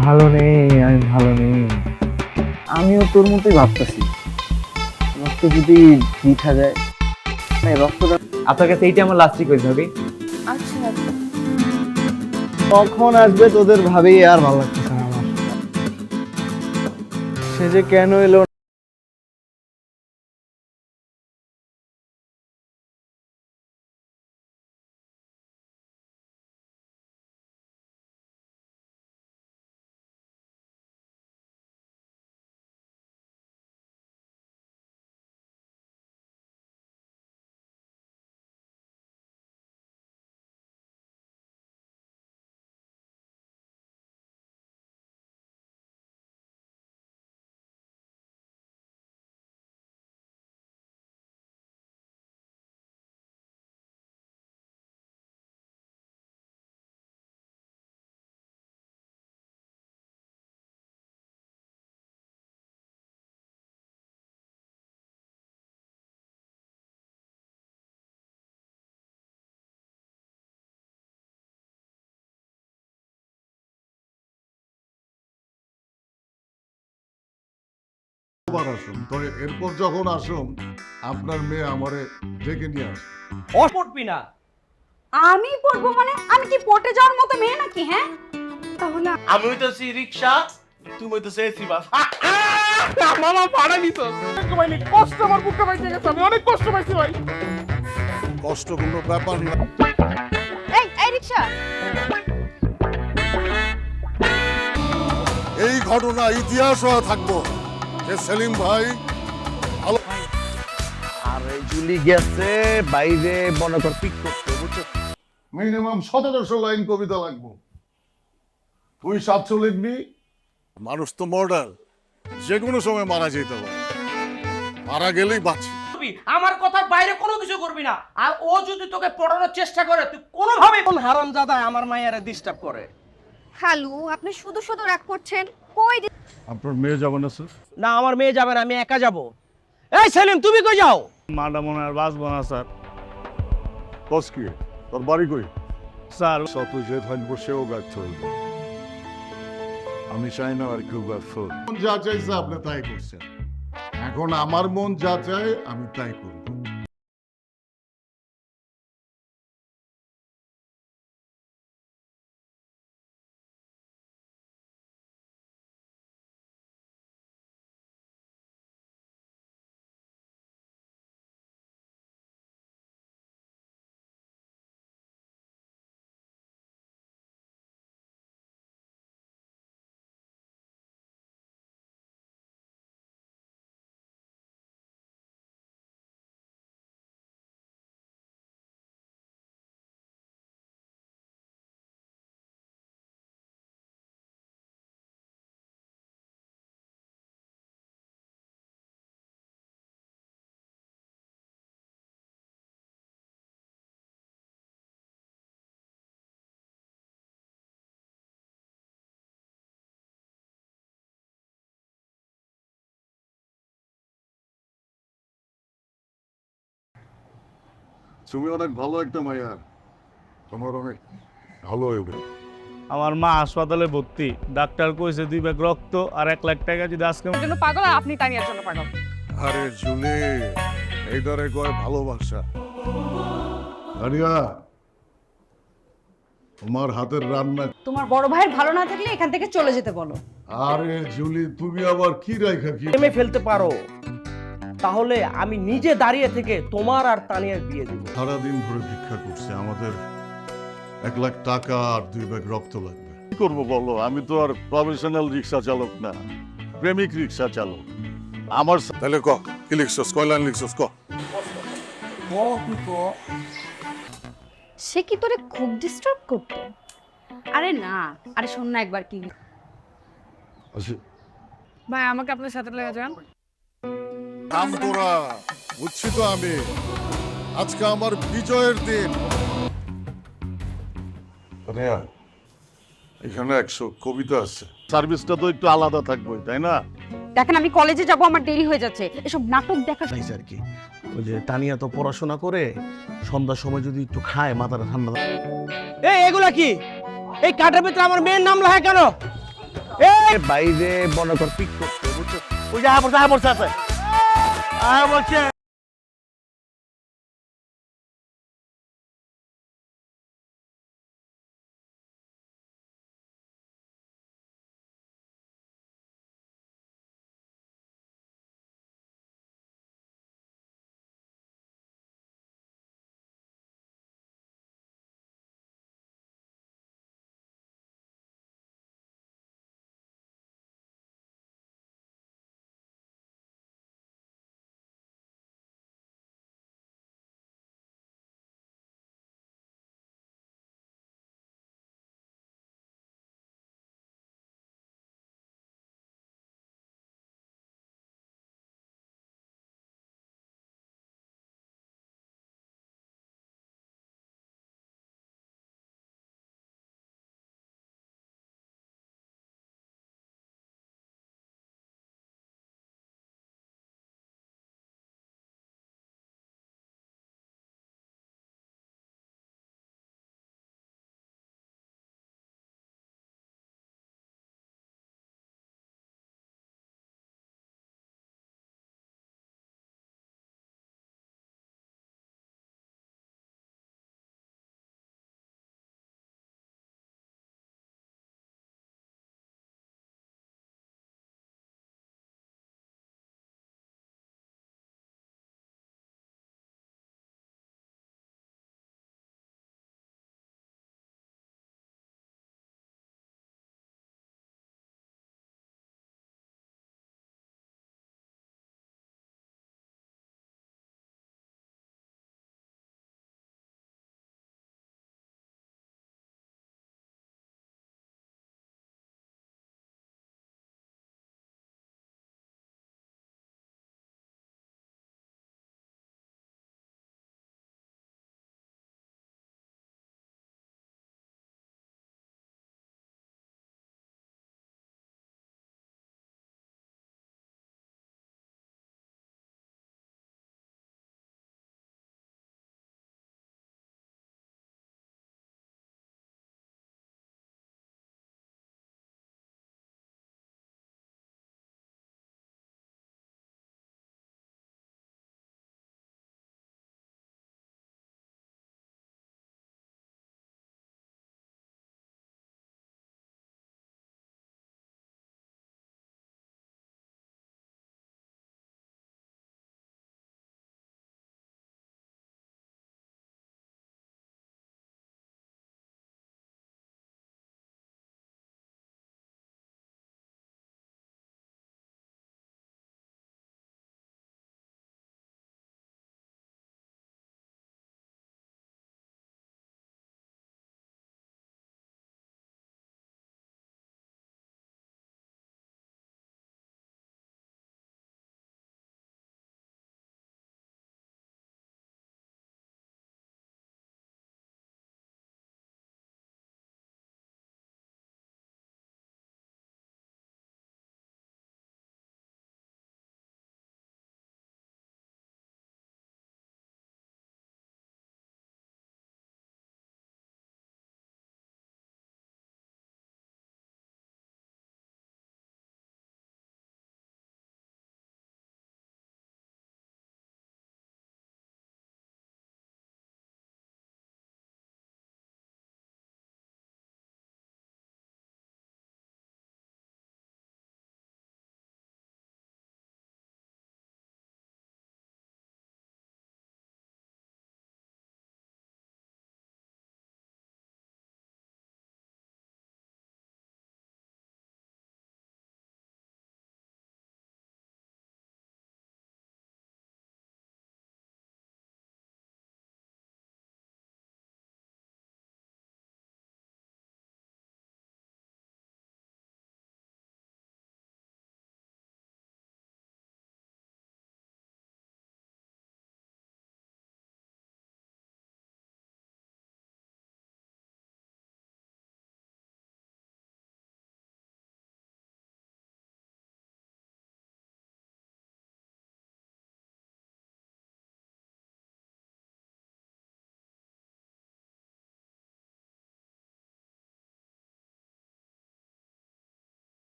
ভালো নেই, আমি ভালো নেই। আমিও তোর মতোই ভাবতেছি, রক্ত যদি দিঠা যায় না, রক্তটা আপনার কাছে এইটা আমার লাস্ট রিকোয়েস্ট ভাবি। আচ্ছা, কখন আসবে তোদের ভাবেই আর ভালো লাগতেছে না আমার। সে যে কেন এলো আসুন তো এরপর যখন আসুন আপনার মেয়ে আমারে ডেকে নিয়ে আসুন। আমি পড়বো মানে আমি কি পড়তে যাওয়ার মতো মেয়ে নাকি? হ্যাঁ, তাহলে আমি হইতেছি রিক্সা, তুমি হইতেছে এসি বাস। মামা ভাড়া নিত কষ্ট আমার বুকে পাইতে গেছে, আমি অনেক কষ্ট পাইছি ভাই। কষ্ট কোনো ব্যাপার না। এই রিকশা, এই ঘটনা ইতিহাস হয়ে থাকবো যে সেলিম ভাই আরে জুলি গেছে বাইরে মনে কর পিক করতে, বুঝছো? মিনিমাম 1700 লাইন কবিতা লাগবো। তুই 700 লিখবি। মানুষ তো মর্ডার, যে কোনো সময় মারা যেতে পারে, মারা গেলেই বাঁচি। আমার কথার বাইরে কোনো কিছু করবি না। আর ও যদি তোকে পড়ানোর চেষ্টা করে, তুই কোনোভাবে কোন হারামজাদা আমার মায়ের ডিস্টার্ব করে। হ্যালো, আপনি শুধু শুধু রাগ করছেন। কই আপনার মেয়ে যাবে না স্যার? না, আমার মেয়ে যাবে না, আমি একা যাব। এই সেলিম, তুমি কই যাও? মাডা মনে আর বাঁচবো না স্যার। কস কি তোর বাড়ি কই? স্যার শত যে থাকবো সেও ব্যর্থ হইবে। আমি চাই না আর কেউ ব্যর্থ হোক। মন যা চাইছে আপনি তাই করছেন, এখন আমার মন যা চায় আমি তাই করব। তুমি অনেক ভালো একটা মাইয়া, তোমার অনেক ভালো হইবে। আমার মা হাসপাতালে ভর্তি, ডাক্তার কইছে 2 ব্যাগ রক্ত আর 1 লাখ টাকা যদি আজকে জন্য পাগল আর আপনি তানিয়ার জন্য পাগল। আরে জুলি, এই ধরে কয় ভালোবাসা। আরিয়া, তোমার হাতের রান্না। তোমার বড় ভাইয়ের ভালো না থাকলে এখান থেকে চলে যেতে বলো। আরে জুলি, তুমি আবার কি রাইখা কি প্রেমে ফেলতে পারো, তাহলে আমি নিজে দাঁড়িয়ে থেকে তোমার আর তানিয়ার বিয়ে দিব। সারাদিন ধরে ভিক্ষা করছে, আমাদের 1 লাখ টাকা আর 2 ব্যাগ রক্ত লাগবে। কি করবো বলো, আমি তো আর প্রফেশনাল রিক্সা চালক না, প্রেমিক রিক্সা চালক। আমার তাহলে ক কি লিখছস, কয় লাইন লিখছস ক। সে কি তোরে খুব ডিস্টার্ব করতো? আরে না, আরে শোন না একবার কি। আচ্ছা ভাই আমাকে আপনার সাথে লেগে যান। কাম তোরা, বুঝছি তো আমি, আজকে আমার বিজয়ের দিন। এখানে 100 কবিতা আছে, সার্ভিসটা তো একটু আলাদা থাকবে তাই না? দেখেন আমি কলেজে যাব, আমার দেরি হয়ে যাচ্ছে, এসব নাটক দেখা চাইছে আর কি। ওই যে তানিয়া তো পড়াশোনা করে, সন্ধ্যার সময় যদি একটু খায় মাথাটা ঠান্ডা। এই এগুলা কি? এই কার্ডের ভিতরে আমার মেয়ের নাম লেখা কেন? বাইরে মনে কর পিক করতে, বুঝছো? ওই যে আবার আছে বলছে